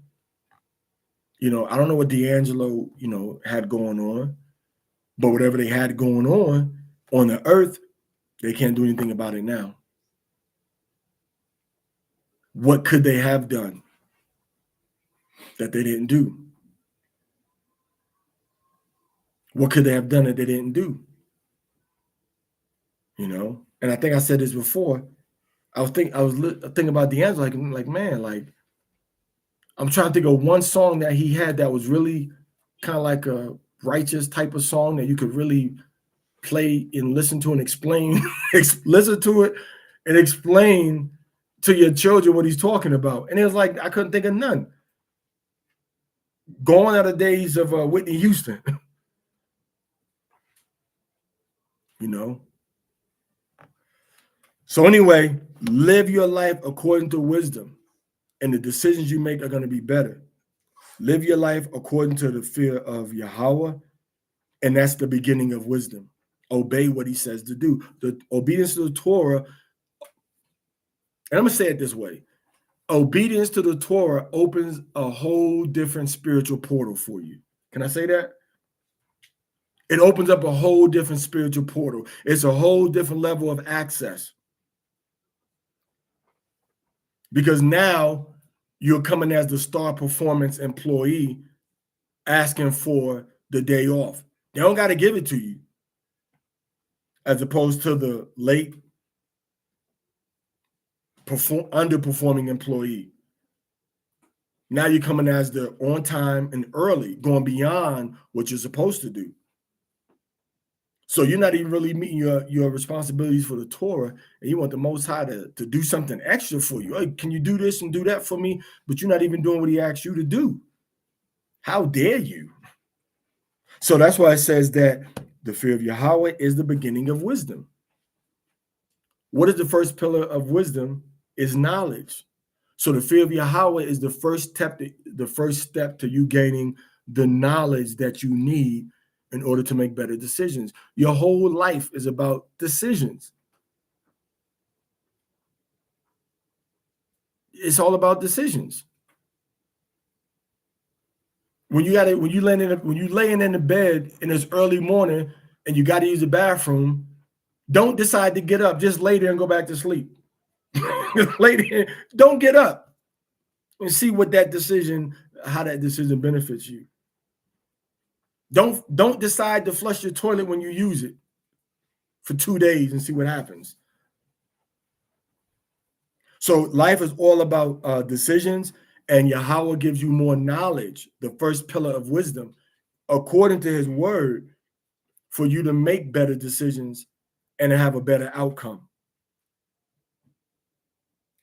I don't know what D'Angelo, had going on. But whatever they had going on the earth, they can't do anything about it now. What could they have done that they didn't do? What could they have done that they didn't do? And I think I said this before. I was thinking about D'Angelo, man, I'm trying to think of one song that he had that was really kind of like a righteous type of song that you could really play and listen to and explain, listen to it and explain to your children what he's talking about. And it was like, I couldn't think of none. Going out of days of Whitney Houston, So anyway, live your life according to wisdom, and the decisions you make are going to be better. Live your life according to the fear of Yahweh, and that's the beginning of wisdom. Obey what he says to do. The obedience to the Torah, and I'm going to say it this way. Obedience to the Torah opens a whole different spiritual portal for you. Can I say that? It opens up a whole different spiritual portal. It's a whole different level of access. Because now you're coming as the star performance employee asking for the day off. They don't got to give it to you. As opposed to the late underperforming employee. Now you're coming as the on time and early, going beyond what you're supposed to do. So you're not even really meeting your responsibilities for the Torah, and you want the Most High to do something extra for you. Hey, can you do this and do that for me? But you're not even doing what he asked you to do. How dare you? So that's why it says that the fear of Yahweh is the beginning of wisdom. What is the first pillar of wisdom? Is knowledge. So the fear of Yahweh is the first step to you gaining the knowledge that you need in order to make better decisions. Your whole life is about decisions. It's all about decisions. When you laying in the bed and it's early morning and you got to use the bathroom, don't decide to get up. Just lay there and go back to sleep. Lay there, don't get up and see what that decision, how that decision benefits you. Don't decide to flush your toilet when you use it for 2 days and see what happens. So life is all about decisions, and Yahweh gives you more knowledge, the first pillar of wisdom, according to his word, for you to make better decisions and to have a better outcome.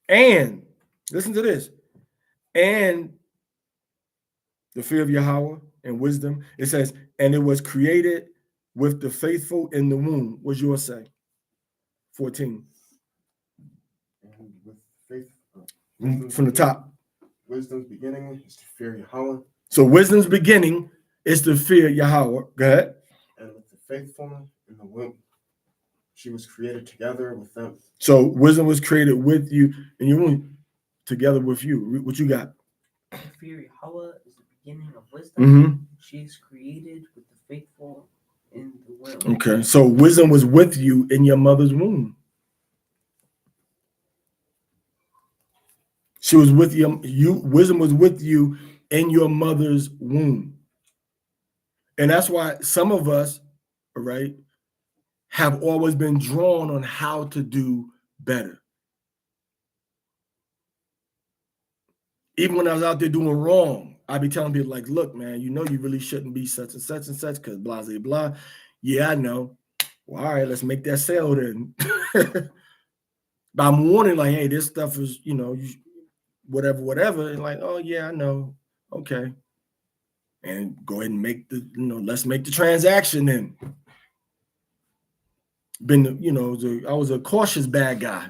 And listen to this. And the fear of Yahweh and wisdom, it says, and it was created with the faithful in the womb. What's yours say? 14. And with faith, From the top. Wisdom's beginning is to fear Yahweh. So wisdom's beginning is to fear Yahweh. Go ahead. And with the faithful in the womb, she was created together with them. So wisdom was created with you in your womb, together with you. What you got? The fear of Yahweh is the beginning of wisdom. Mm-hmm. She is created with the faithful in the womb. Okay, so wisdom was with you in your mother's womb. She was with you. Wisdom was with you in your mother's womb. And that's why some of us, right, have always been drawn on how to do better. Even when I was out there doing wrong, I'd be telling people like, look, man, you know you really shouldn't be such and such because blah, blah, blah. Yeah, I know. Well, all right, let's make that sale then. But I'm warning like, hey, this stuff is, whatever. And like, oh, yeah, I know. Okay. And go ahead and make let's make the transaction then. I was a cautious bad guy.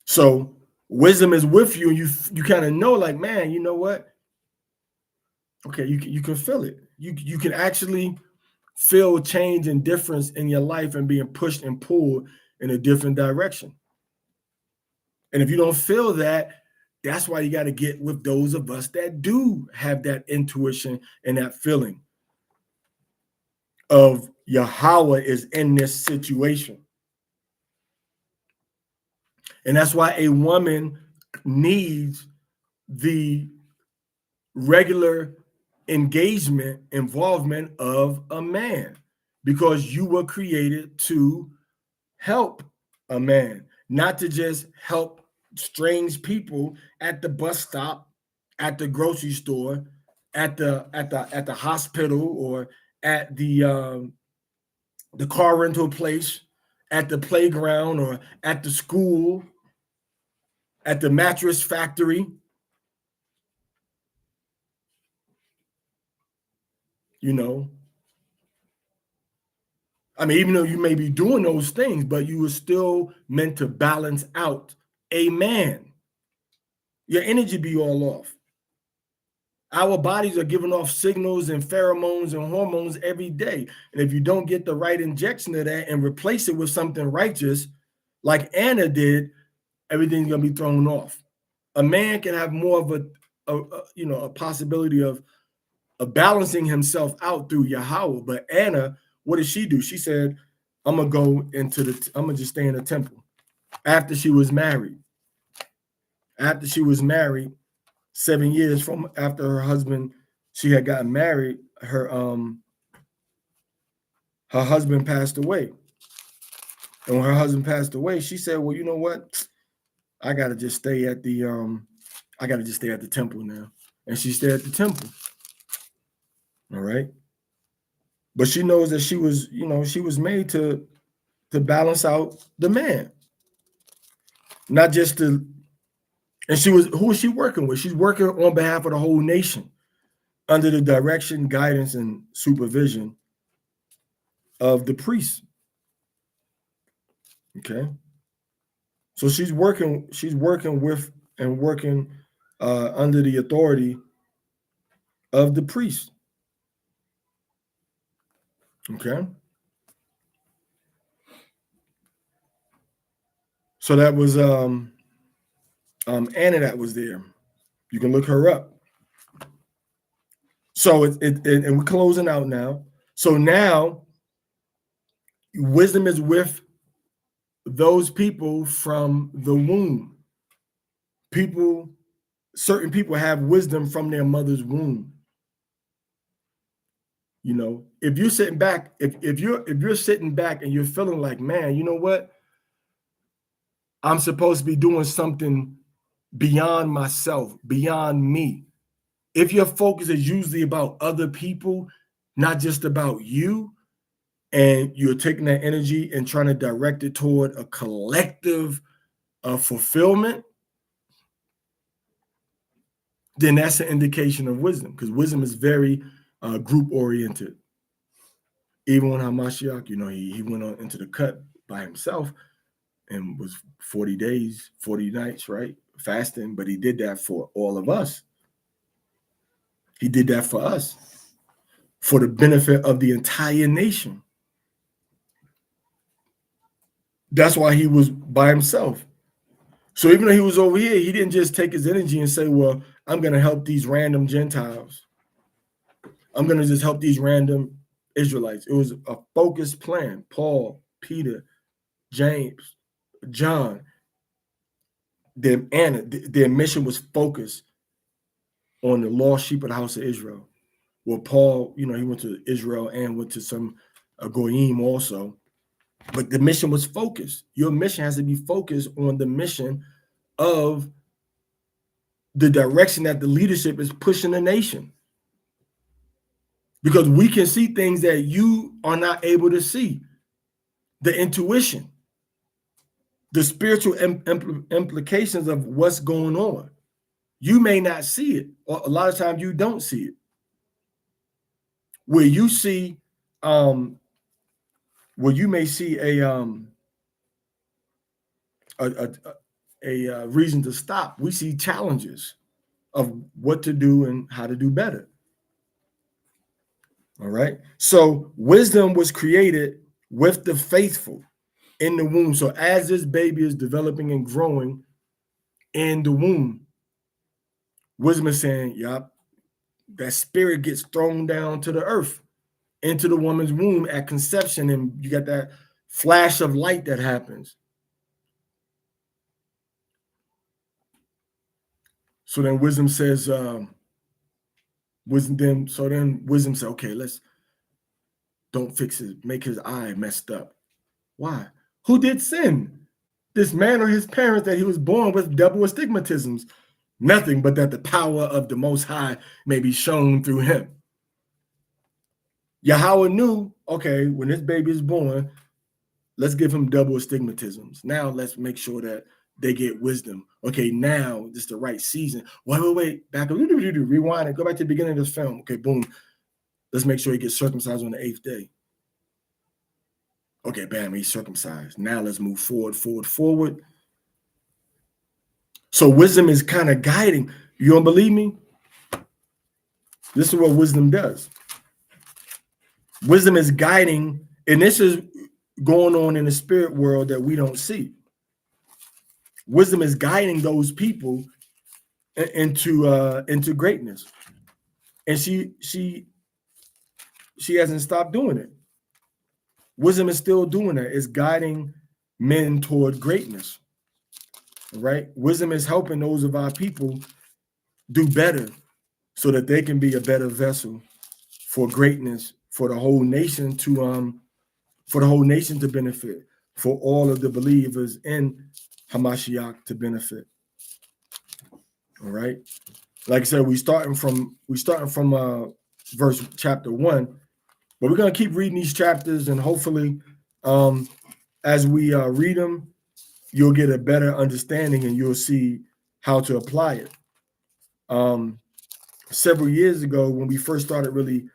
So wisdom is with you, and you kind of know, like, man, you know what? Okay, you can feel it. You can actually feel change and difference in your life and being pushed and pulled in a different direction. And if you don't feel that, that's why you got to get with those of us that do have that intuition and that feeling of Yahweh is in this situation. And that's why a woman needs the regular involvement of a man, because you were created to help a man, not to just help strange people at the bus stop, at the grocery store, at the hospital, or at the car rental place, at the playground, or at the school, at the mattress factory. I mean, even though you may be doing those things, but you were still meant to balance out a man. Your energy be all off. Our bodies are giving off signals and pheromones and hormones every day. And if you don't get the right injection of that and replace it with something righteous, like Anna did, everything's going to be thrown off. A man can have more of a possibility of balancing himself out through Yahweh. But Anna, what did she do? She said, I'm going to just stay in the temple. After she was married. 7 years from after her husband, she had gotten married, her husband passed away. And when her husband passed away, she said, well, you know what? I gotta just stay at the temple now. And she stayed at the temple. All right. But she knows that she was made to balance out the man. Not just to, and who was she working with? She's working on behalf of the whole nation under the direction, guidance, and supervision of the priest. Okay. So she's working with and working under the authority of the priest. Okay. So that was Anna that was there. You can look her up. So and we're closing out now. So now wisdom is with those people from the womb. People certain people have wisdom from their mother's womb. You know, if you're sitting back, if you're sitting back and you're feeling like, man, you know what? I'm supposed to be doing something beyond myself, beyond me. If your focus is usually about other people, not just about you, and you're taking that energy and trying to direct it toward a collective fulfillment, then that's an indication of wisdom, because wisdom is very group oriented. Even when Hamashiach, you know, he went on into the cut by himself and was 40 days, 40 nights, right? Fasting, but he did that for all of us. He did that for us, for the benefit of the entire nation. That's why he was by himself. So even though he was over here, he didn't just take his energy and say, well, I'm going to help these random Gentiles. I'm going to just help these random Israelites. It was a focused plan. Paul, Peter, James, John, their mission was focused on the lost sheep of the house of Israel. Well, Paul, you know, he went to Israel and went to some Goyim also. But the mission was focused. Your mission has to be focused on the mission of the direction that the leadership is pushing the nation. Because we can see things that you are not able to see. The intuition, the spiritual implications of what's going on. You may not see it, or a lot of times you don't see it. Where you see, where you may see a reason to stop, we see challenges of what to do and how to do better. All right. So wisdom was created with the faithful in the womb. So as this baby is developing and growing in the womb, wisdom is saying, yep, that spirit gets thrown down to the earth, into the woman's womb at conception, and you got that flash of light that happens. So then wisdom says, wisdom says, okay, let's don't fix it, make his eye messed up. Why? Who did sin? This man or his parents that he was born with double astigmatisms? Nothing but that the power of the Most High may be shown through him. Yahweh knew, okay, when this baby is born, let's give him double astigmatisms. Now let's make sure that they get wisdom. Okay, now this is the right season. Wait, back up, rewind and go back to the beginning of this film. Okay, boom. Let's make sure he gets circumcised on the 8th day. Okay, bam, he's circumcised. Now let's move forward. So wisdom is kind of guiding. You don't believe me? This is what wisdom does. Wisdom is guiding, and this is going on in the spirit world that we don't see. Wisdom is guiding those people into greatness, and she hasn't stopped doing it. Wisdom is still doing that. It's guiding men toward greatness. Right? Wisdom is helping those of our people do better so that they can be a better vessel for greatness, for the whole nation to benefit, for all of the believers in Hamashiach to benefit. All right. Like I said, we starting from verse chapter 1, but we're gonna keep reading these chapters, and hopefully, as we read them, you'll get a better understanding and you'll see how to apply it. Several years ago, when we first started really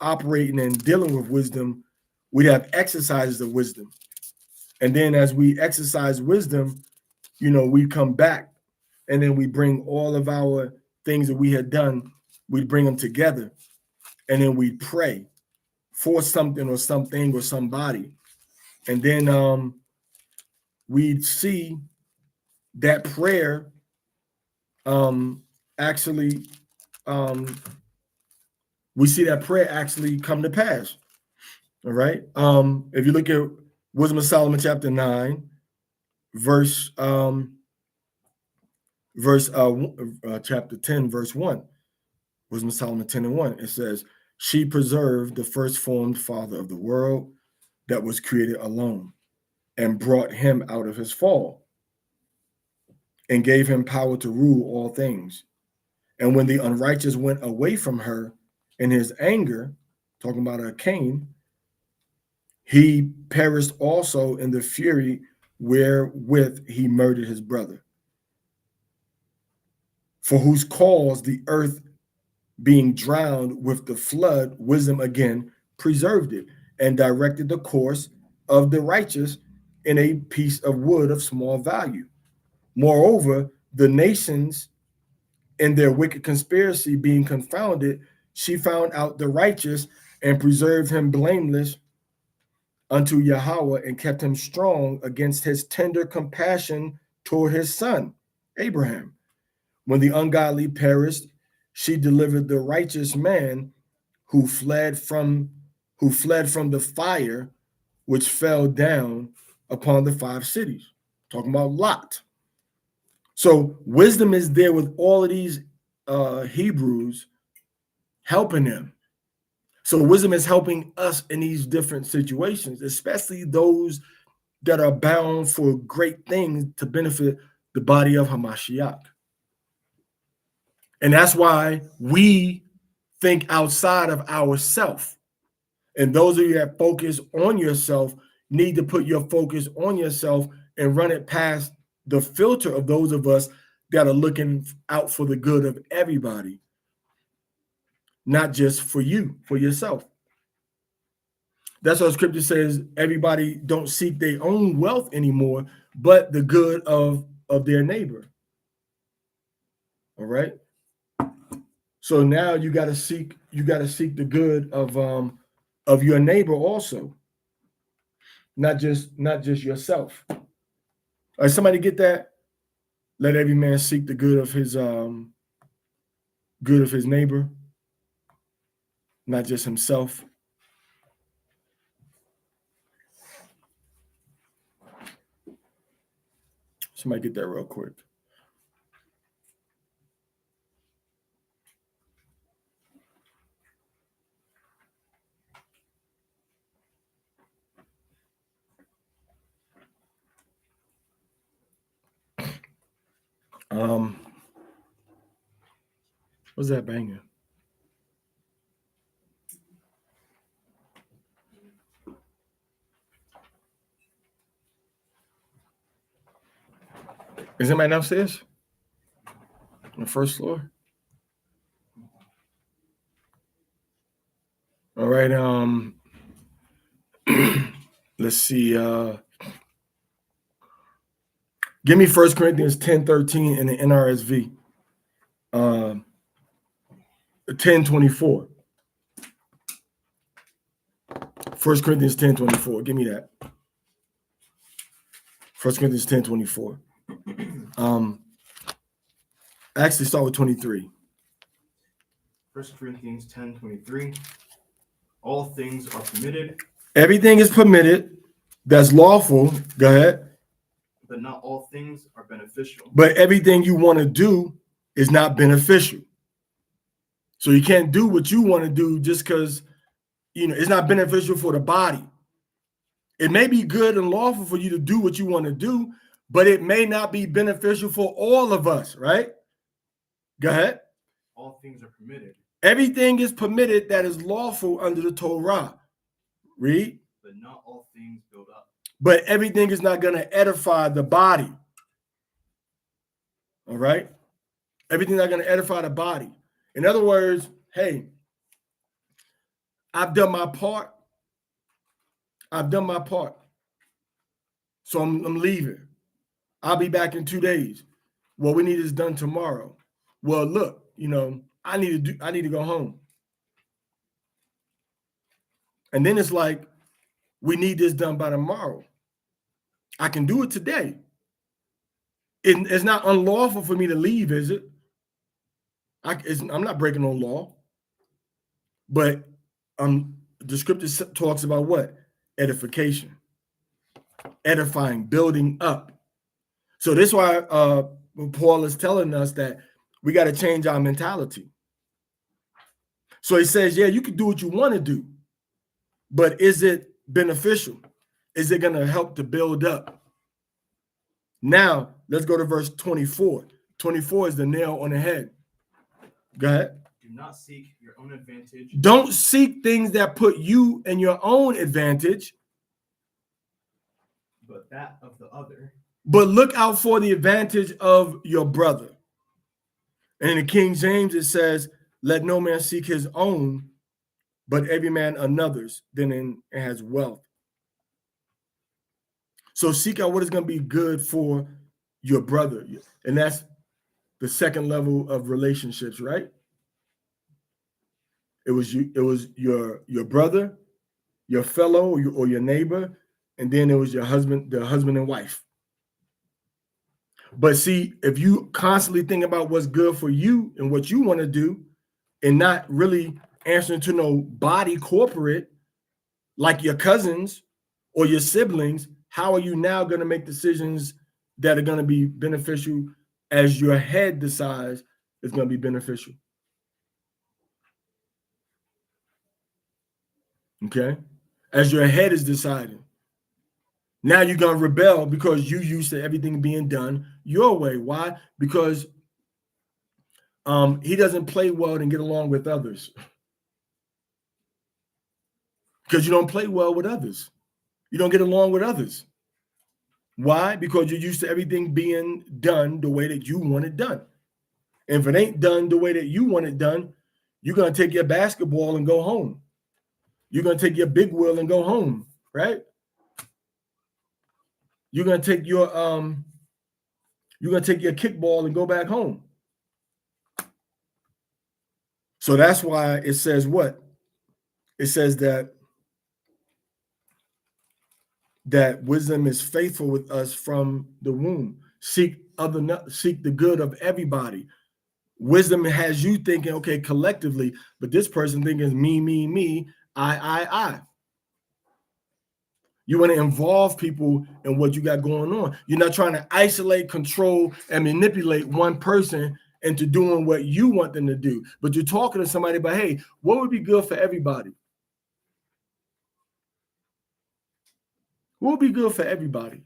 operating and dealing with wisdom, we'd have exercises of wisdom. And then as we exercise wisdom, you know, we come back and then we bring all of our things that we had done, we bring them together, and then we pray for something or something or somebody. And then we'd see that prayer actually come to pass. All right. If you look at Wisdom of Solomon chapter 9, verse chapter 10, verse 1. Wisdom of Solomon 10 and 1. It says, she preserved the first formed father of the world that was created alone, and brought him out of his fall, and gave him power to rule all things. And when the unrighteous went away from her in his anger, talking about Cain, he perished also in the fury wherewith he murdered his brother. For whose cause the earth being drowned with the flood, wisdom again preserved it, and directed the course of the righteous in a piece of wood of small value. Moreover, the nations in their wicked conspiracy being confounded, she found out the righteous and preserved him blameless unto Yahweh, and kept him strong against his tender compassion toward his son, Abraham. When the ungodly perished, she delivered the righteous man who fled from the fire which fell down upon the 5 cities. Talking about Lot. So wisdom is there with all of these Hebrews helping them. So wisdom is helping us in these different situations, especially those that are bound for great things to benefit the body of Hamashiach. And that's why we think outside of ourselves. And those of you that focus on yourself need to put your focus on yourself and run it past the filter of those of us that are looking out for the good of everybody, not just for you, for yourself. That's what scripture says. Everybody don't seek their own wealth anymore, but the good of their neighbor. All right. So now you got to seek the good of your neighbor also, not just yourself. All right, somebody get that? Let every man seek the good of his neighbor, not just himself. Somebody get that real quick. What's that banging? Is anybody downstairs? On the first floor? All right. Let's see. Give me 1 Corinthians 10:13 in the NRSV. 10:24. 1 Corinthians 10:24. Give me that. 1 Corinthians 10:24. Actually start with 23. 1 Corinthians 10:23. All things are permitted. Everything is permitted. That's lawful. Go ahead. But not all things are beneficial. But everything you want to do is not beneficial. So you can't do what you want to do just because, it's not beneficial for the body. It may be good and lawful for you to do what you want to do, but it may not be beneficial for all of us, right? Go ahead. All things are permitted. Everything is permitted that is lawful under the Torah. Read. But not all things build up. But everything is not going to edify the body. All right? Everything's not going to edify the body. In other words, hey, I've done my part. So I'm leaving. I'll be back in 2 days. Well, we need this done tomorrow. Well, look, I need to go home. And then it's like, we need this done by tomorrow. I can do it today. It's not unlawful for me to leave, is it? I'm not breaking no law. But the scripture talks about what? Edification. Edifying, building up. So this is why Paul is telling us that we got to change our mentality. So he says, yeah, you can do what you want to do, but is it beneficial? Is it going to help to build up? Now, let's go to verse 24. 24 is the nail on the head. Go ahead. Do not seek your own advantage. Don't seek things that put you in your own advantage, but that of the other. But look out for the advantage of your brother. And in the King James, it says, let no man seek his own, but every man another's, then it has wealth. So seek out what is going to be good for your brother. And that's the second level of relationships, right? It was your brother, your fellow, or your neighbor, and then it was your husband, the husband and wife. But see, if you constantly think about what's good for you and what you want to do, and not really answering to no body corporate like your cousins or your siblings, how are you now going to make decisions that are going to be beneficial as your head decides is going to be beneficial? Okay? As your head is deciding. Now you're going to rebel because you used to everything being done your way. Why? Because he doesn't play well and get along with others. Because you don't play well with others. You don't get along with others. Why? Because you're used to everything being done the way that you want it done. And if it ain't done the way that you want it done, you're going to take your basketball and go home. You're going to take your big wheel and go home, right? You're going to take your kickball and go back home. So that's why it says what? It says that wisdom is faithful with us from the womb. Seek the good of everybody. Wisdom has you thinking, okay, collectively, but this person thinking me, I. You want to involve people in what you got going on. You're not trying to isolate, control, and manipulate one person into doing what you want them to do. But you're talking to somebody about, hey, what would be good for everybody? What would be good for everybody?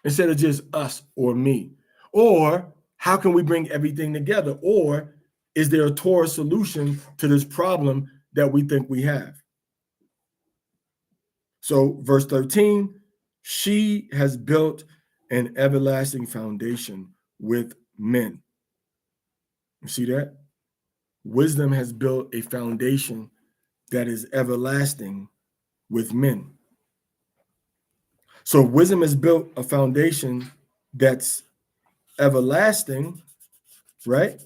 Instead of just us or me. Or how can we bring everything together? Or is there a Torah solution to this problem that we think we have? So verse 13, she has built an everlasting foundation with men. You see that? Wisdom has built a foundation that is everlasting with men. So wisdom has built a foundation that's everlasting, right?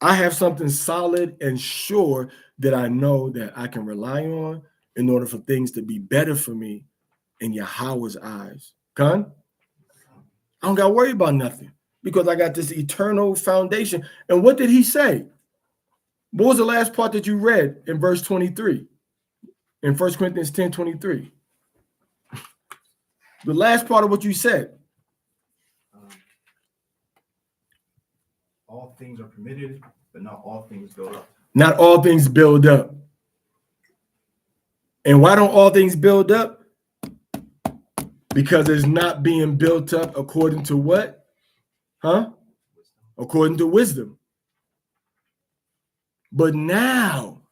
I have something solid and sure that I know that I can rely on in order for things to be better for me in Yahweh's eyes. Con? I don't got to worry about nothing because I got this eternal foundation. And what did he say? What was the last part that you read in verse 23? In 1 Corinthians 10:23? The last part of what you said. All things are permitted, but not all things build up. Not all things build up. And why don't all things build up? Because it's not being built up according to what? According to wisdom. But now,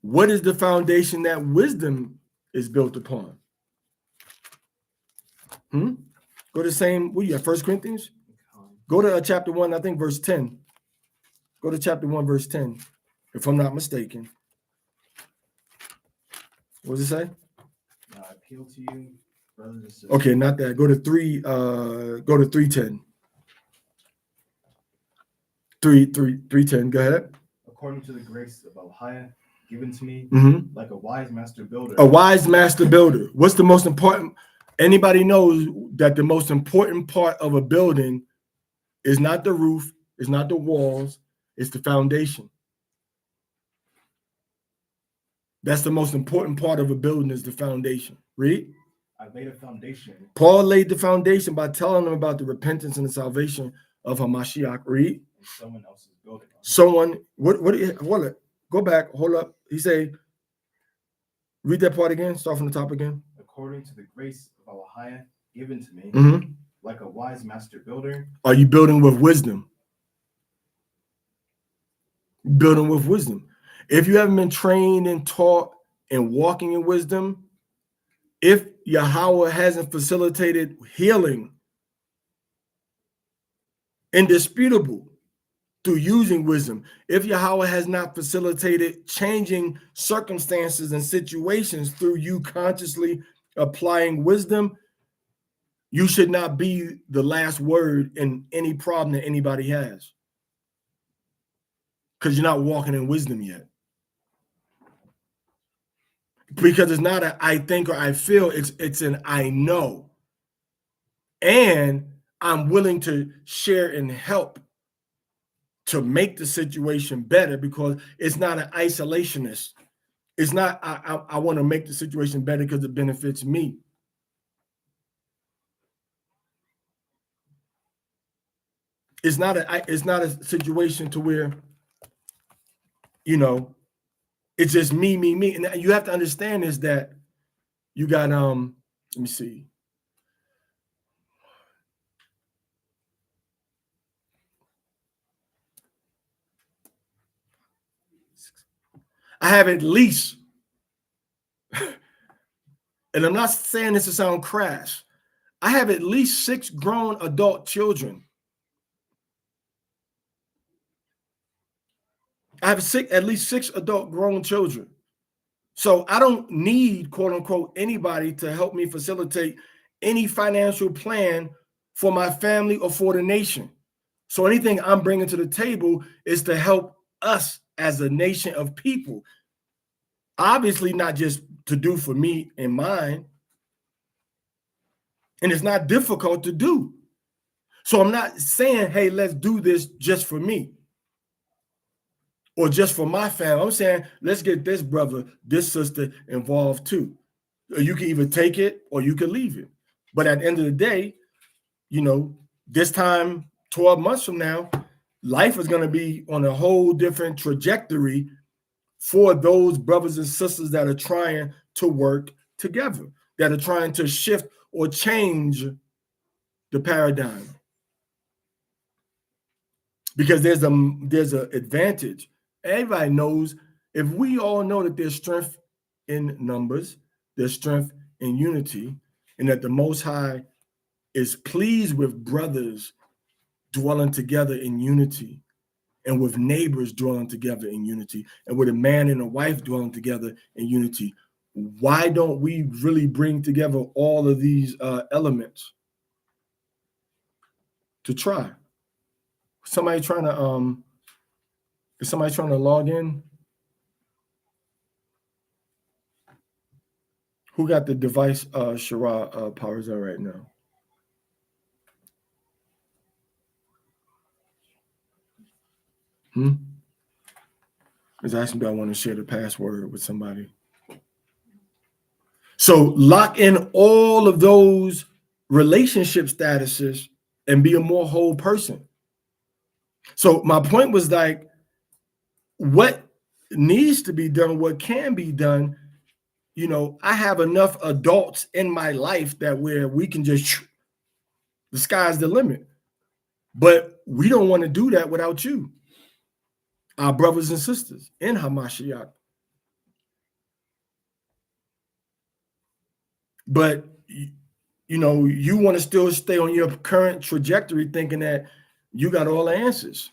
what is the foundation that wisdom is built upon? Go to the same, what you got, 1 Corinthians? Go to chapter 1, I think verse 10. Go to chapter 1, verse 10, if I'm not mistaken. What does it say? I appeal to you, brothers and sisters. Okay, not that. Go to 3:10. 3:10. Go ahead. According to the grace of Elohim given to me, like a wise master builder. A wise master builder. What's the most important? Anybody knows that the most important part of a building is not the roof, it's not the walls, it's the foundation. That's the most important part of a building is the foundation. Read. I laid a foundation. Paul laid the foundation by telling them about the repentance and the salvation of Hamashiach. Read. And someone else is building on it. Someone, hold it. Go back, hold up. He say, read that part again, start from the top again. According to the grace of Allah given to me, Mm-hmm. like a wise master builder. Are you building with wisdom? Building with wisdom. If you haven't been trained and taught and walking in wisdom, if Yahweh hasn't facilitated healing, indisputable, through using wisdom, if Yahweh has not facilitated changing circumstances and situations through you consciously applying wisdom, you should not be the last word in any problem that anybody has, because you're not walking in wisdom yet. Because it's not a I think or I feel, it's an I know. And I'm willing to share and help to make the situation better, because it's not an isolationist. It's not I want to make the situation better because it benefits me. It's not a situation to where, you know, it's just me. And you have to understand is that you got let me see. I have at least, and I'm not saying this to sound crass, I have at least 6 grown adult children. I have at least 6 adult grown children. So I don't need, quote unquote, anybody to help me facilitate any financial plan for my family or for the nation. So anything I'm bringing to the table is to help us as a nation of people. Obviously not just to do for me and mine. And it's not difficult to do. So I'm not saying, hey, let's do this just for me or just for my family. I'm saying, let's get this brother, this sister involved too. You can either take it or you can leave it. But at the end of the day, you know, this time 12 months from now, life is going to be on a whole different trajectory for those brothers and sisters that are trying to work together, that are trying to shift or change the paradigm. Because there's an advantage. Everybody knows, if we all know that there's strength in numbers, there's strength in unity, and that the Most High is pleased with brothers dwelling together in unity, and with neighbors dwelling together in unity, and with a man and a wife dwelling together in unity, why don't we really bring together all of these elements to try? Somebody trying to is somebody trying to log in? Who got the device Shara powers on right now? Is asking, do I want to share the password with somebody? So lock in all of those relationship statuses and be a more whole person. So my point was like, what needs to be done, what can be done, you know, I have enough adults in my life that where we can just, the sky's the limit. But we don't want to do that without you, our brothers and sisters in Hamashiach. But, you know, you want to still stay on your current trajectory thinking that you got all the answers.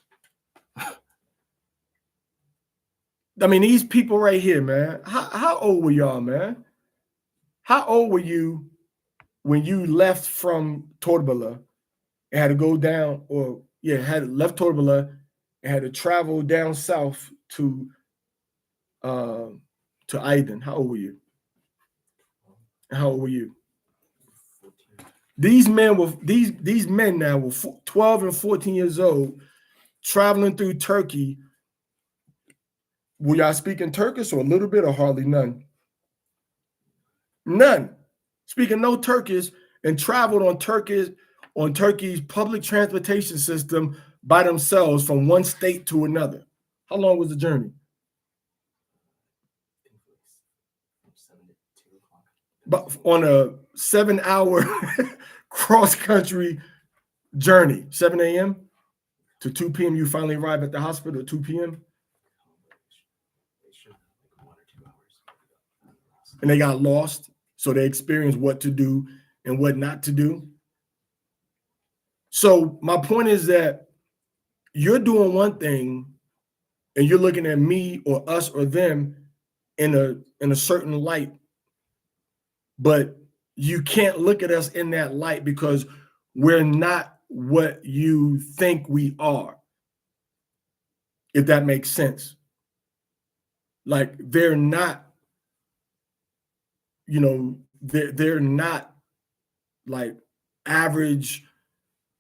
I mean, these people right here, man, how old were y'all, man? How old were you when you left from Torbala and had to go down, or had left Torbala and had to travel down south to Aiden? How old were you? How old were you? 14. These men now were 12 and 14 years old, traveling through Turkey. Were y'all speaking Turkish or a little bit or hardly none? None. speaking no Turkish, and traveled on Turkey's public transportation system by themselves from one state to another. How long was the journey? But on a 7-hour cross-country journey, 7 a.m. to 2 p.m. You finally arrive at the hospital at 2 p.m. And they got lost, so they experienced what to do and what not to do. So my point is that you're doing one thing and you're looking at me or us or them in a certain light, but you can't look at us in that light because we're not what you think we are, if that makes sense. Like they're not, they're not like average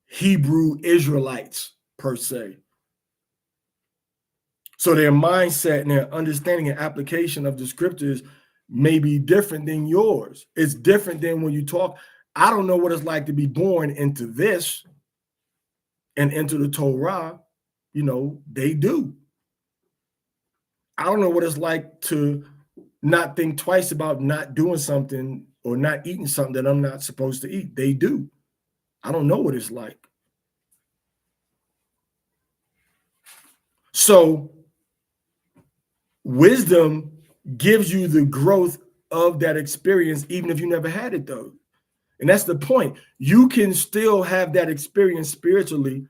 Hebrew Israelites per se. So their mindset and their understanding and application of the scriptures may be different than yours. It's different than when you talk. I don't know what it's like to be born into this and into the Torah. They do. I don't know what it's like to not think twice about not doing something or not eating something that I'm not supposed to eat. They do. I don't know what it's like. So wisdom gives you the growth of that experience, even if you never had it, though. And that's the point. You can still have that experience spiritually,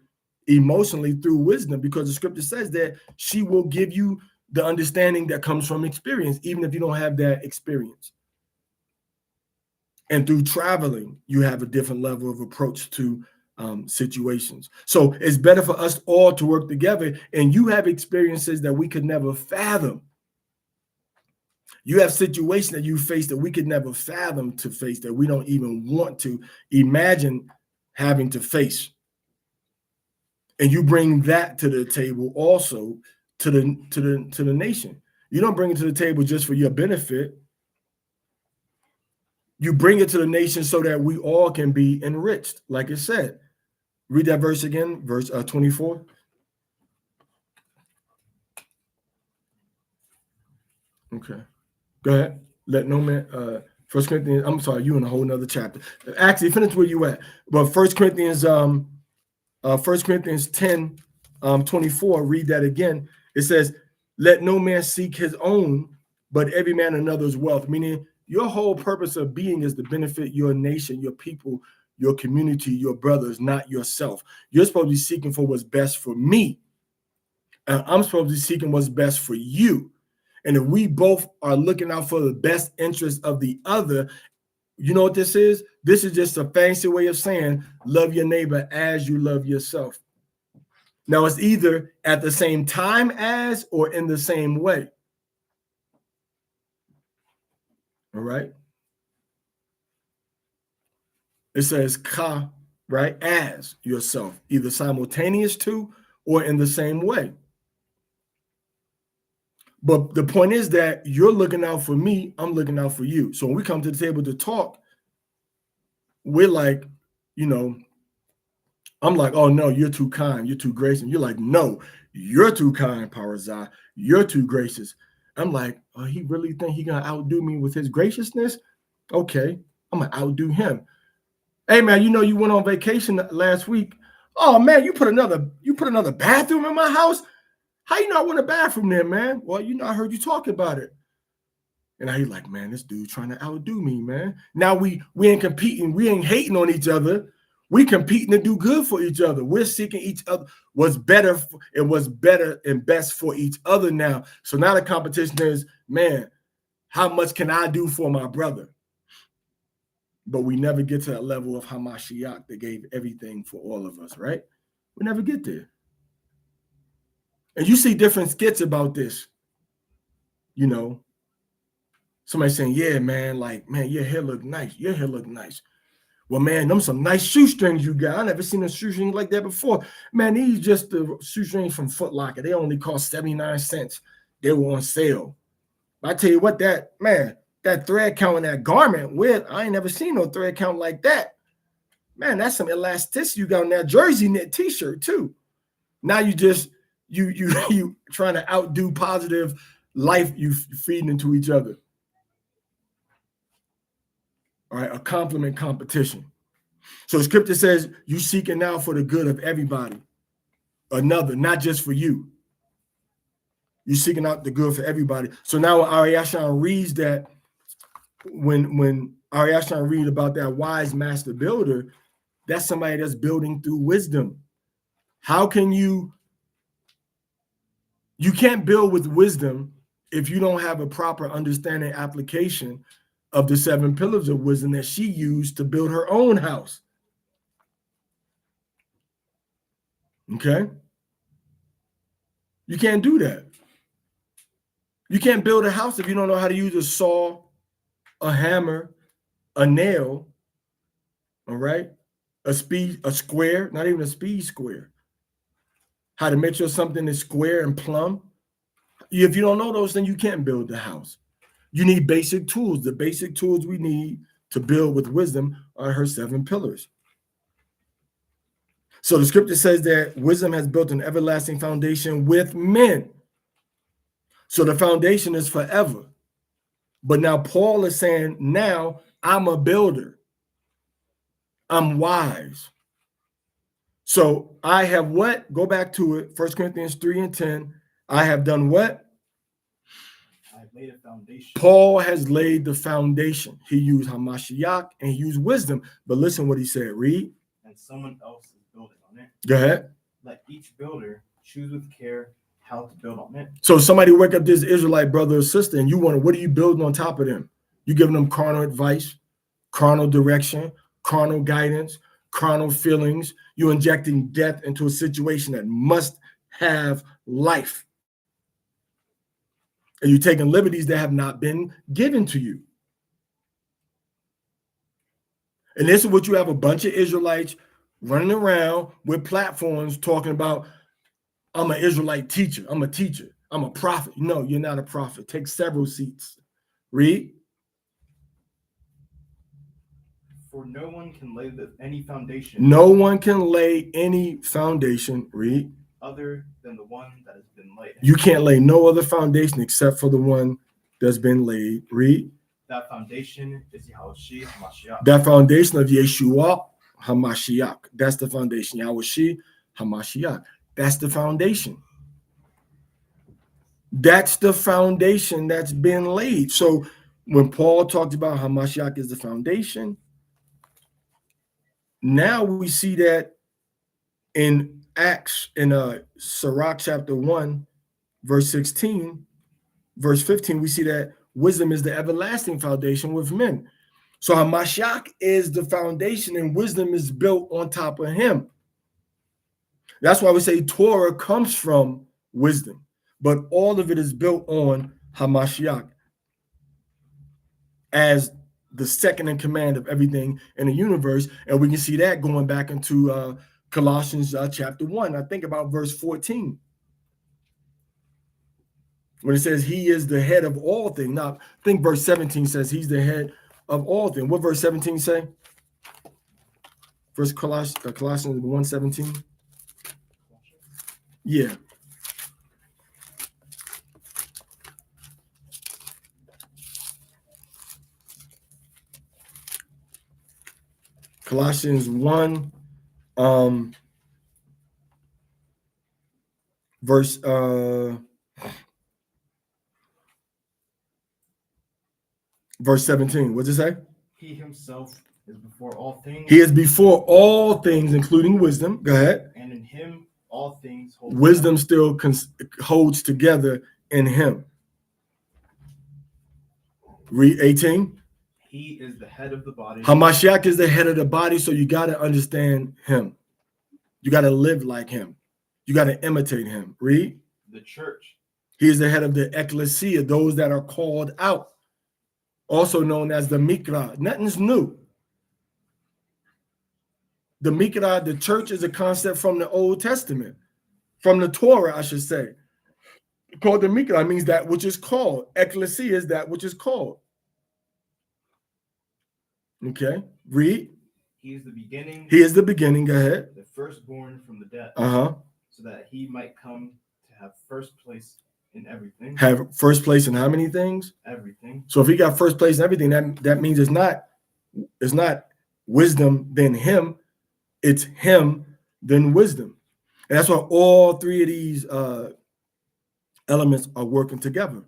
emotionally through wisdom, because the scripture says that she will give you the understanding that comes from experience, even if you don't have that experience. And through traveling, you have a different level of approach to situations. So it's better for us all to work together, and you have experiences that we could never fathom. You have situations that you face that we could never fathom to face, that we don't even want to imagine having to face. And you bring that to the table also to the nation. You don't bring it to the table just for your benefit. You bring it to the nation so that we all can be enriched. Like it said, read that verse again, verse 24. Okay, go ahead. Let no man. 1 Corinthians. I'm sorry, you in a whole nother chapter. Actually, finish where you at. But 1 Corinthians 10, 24. Read that again. It says, "Let no man seek his own, but every man another's wealth." Meaning, your whole purpose of being is to benefit your nation, your people, your community, your brothers, not yourself. You're supposed to be seeking for what's best for me, and I'm supposed to be seeking what's best for you. And if we both are looking out for the best interest of the other, you know what this is? This is just a fancy way of saying love your neighbor as you love yourself. Now, it's either at the same time as or in the same way. All right. It says ka, right, as yourself, either simultaneous to or in the same way. But the point is that you're looking out for me, I'm looking out for you. So when we come to the table to talk, we're like, I'm like, oh no, you're too kind, you're too gracious. And you're like, no, you're too kind, Parazai, you're too gracious. I'm like, oh, he really think he gonna outdo me with his graciousness? Okay, I'm gonna outdo him. Hey man, you went on vacation last week. Oh man, you put another bathroom in my house? How you know I want a bathroom there, man? Well, I heard you talk about it. And now he's like, man, this dude trying to outdo me, man. Now we ain't competing, we ain't hating on each other. We competing to do good for each other. We're seeking each other what's better and best for each other now. So now the competition is, man, how much can I do for my brother? But we never get to that level of Hamashiach that gave everything for all of us, right? We never get there. And you see different skits about this. Somebody saying, yeah, man, like, man, your hair look nice. Your hair look nice. Well, man, them some nice shoestrings you got. I never seen a shoestring like that before. Man, these just the shoestrings from Foot Locker. They only cost 79 cents. They were on sale. I tell you what, man, that thread count in that garment with, I ain't never seen no thread count like that. Man, that's some elasticity you got on that jersey knit t-shirt too. Now you just, you trying to outdo positive life you feeding into each other. All right, a compliment competition. So scripture says you seeking now for the good of everybody. Another, not just for you. You're seeking out the good for everybody. So now Ariashon reads that when Ariashon read about that wise master builder, that's somebody that's building through wisdom. How can you can't build with wisdom if you don't have a proper understanding application of the 7 pillars of wisdom that she used to build her own house. Okay? You can't do that. You can't build a house if you don't know how to use a saw, a hammer, a nail, all right? A square, not even a speed square. How to make sure something is square and plumb. If you don't know those, then you can't build the house. You need basic tools. The basic tools we need to build with wisdom are her 7 pillars. So the scripture says that wisdom has built an everlasting foundation with men. So the foundation is forever. But now Paul is saying, now I'm a builder. I'm wise. So I have what? Go back to it. 1 Corinthians 3:10. I have done what? I have laid a foundation. Paul has laid the foundation. He used Hamashiach and he used wisdom. But listen what he said. Read. And someone else is building on it. Go ahead. Let each builder choose with care how to build on it. So somebody wake up this Israelite brother or sister and you wonder, what are you building on top of them? You giving them carnal advice, carnal direction, carnal guidance, carnal feelings. You injecting death into a situation that must have life. And you're taking liberties that have not been given to you. And this is what you have a bunch of Israelites running around with platforms talking about, I'm an Israelite teacher. I'm a teacher. I'm a prophet. No, you're not a prophet. Take several seats. Read. For no one can lay any foundation. No one can lay any foundation. Read. Other than the one that has been laid. You can't lay no other foundation except for the one that's been laid. Read. That foundation is Yahushua HaMashiach. That foundation of Yeshua HaMashiach. That's the foundation. Yahushua HaMashiach. That's the foundation. That's the foundation that's been laid. So when Paul talked about HaMashiach is the foundation, now we see that in Acts, in Sirach chapter 1, verse 16, verse 15, we see that wisdom is the everlasting foundation with men. So HaMashiach is the foundation and wisdom is built on top of him. That's why we say Torah comes from wisdom, but all of it is built on HaMashiach as the second in command of everything in the universe. And we can see that going back into Colossians chapter 1. I think about verse 14. When it says he is the head of all things. Now, I think verse 17 says he's the head of all things. What verse 17 say? First Colossians 1:17. Yeah. Colossians 1, verse 17. What does it say? He himself is before all things. He is before all things, including wisdom. Go ahead. And in him all things hold Wisdom still holds together in him. Read 18. He is the head of the body. HaMashiach is the head of the body, so you got to understand him. You got to live like him. You got to imitate him. Read. The church. He is the head of the Ecclesia, those that are called out, also known as the Mikra. Nothing's new. The Mikra, the church, is a concept from the Old Testament, from the Torah, I should say. Called the Mikra means that which is called. Ecclesia is that which is called. Okay, read. He is the beginning, He is the beginning. Go ahead. the firstborn from the dead, Uh-huh. so that he might come to have first place in everything. Have first place in how many things? Everything. So if he got first place in everything, that means it's not wisdom then him, it's him then wisdom. And that's why all three of these elements are working together.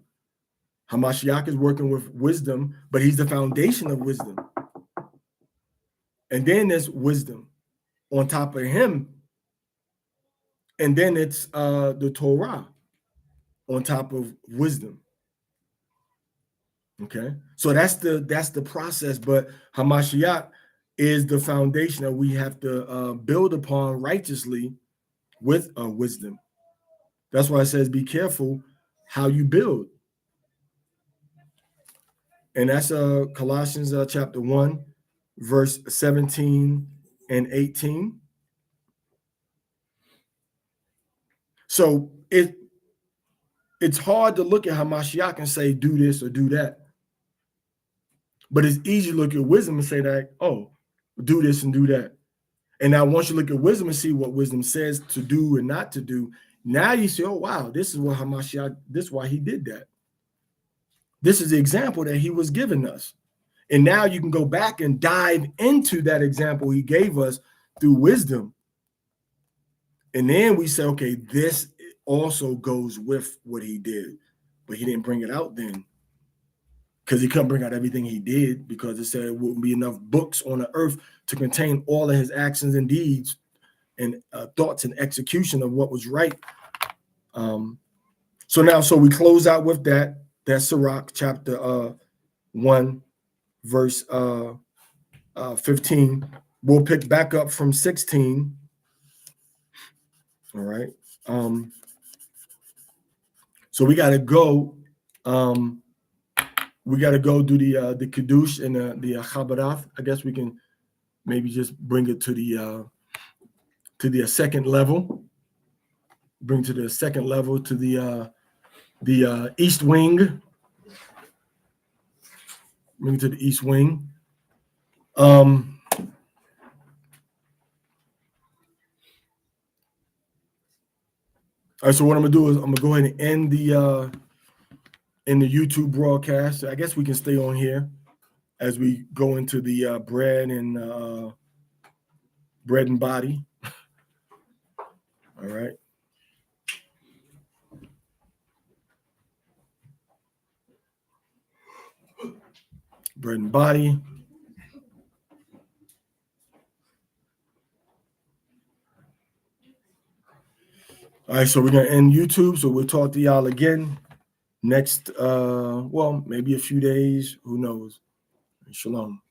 Hamashiach is working with wisdom, but he's the foundation of wisdom. And then there's wisdom on top of him. And then it's the Torah on top of wisdom. Okay, so that's the process. But Hamashiach is the foundation that we have to build upon righteously with wisdom. That's why it says, "Be careful how you build." And that's Colossians chapter 1, verse 17 and 18. So it's hard to look at Hamashiach and say, do this or do that. But it's easy to look at wisdom and say that, oh, do this and do that. And now once you look at wisdom and see what wisdom says to do and not to do, now you say, oh, wow, this is what Hamashiach, this is why he did that. This is the example that he was giving us. And now you can go back and dive into that example he gave us through wisdom. And then we say, okay, this also goes with what he did. But he didn't bring it out then, because he couldn't bring out everything he did, because it said it wouldn't be enough books on the earth to contain all of his actions and deeds and thoughts and execution of what was right. So we close out with that Sirach chapter 1, verse 15. We'll pick back up from 16. All right. So we got to go. We got to go do the Kiddush and the Shabbath. I guess we can maybe just bring it to the second level. Bring to the second level to the east wing. Bring it to the east wing. All right. So what I'm gonna do is I'm gonna go ahead and end the YouTube broadcast. I guess we can stay on here as we go into the bread and body. All right. Bread and body. All right, so we're gonna end YouTube. So we'll talk to y'all again next maybe a few days. Who knows? Shalom.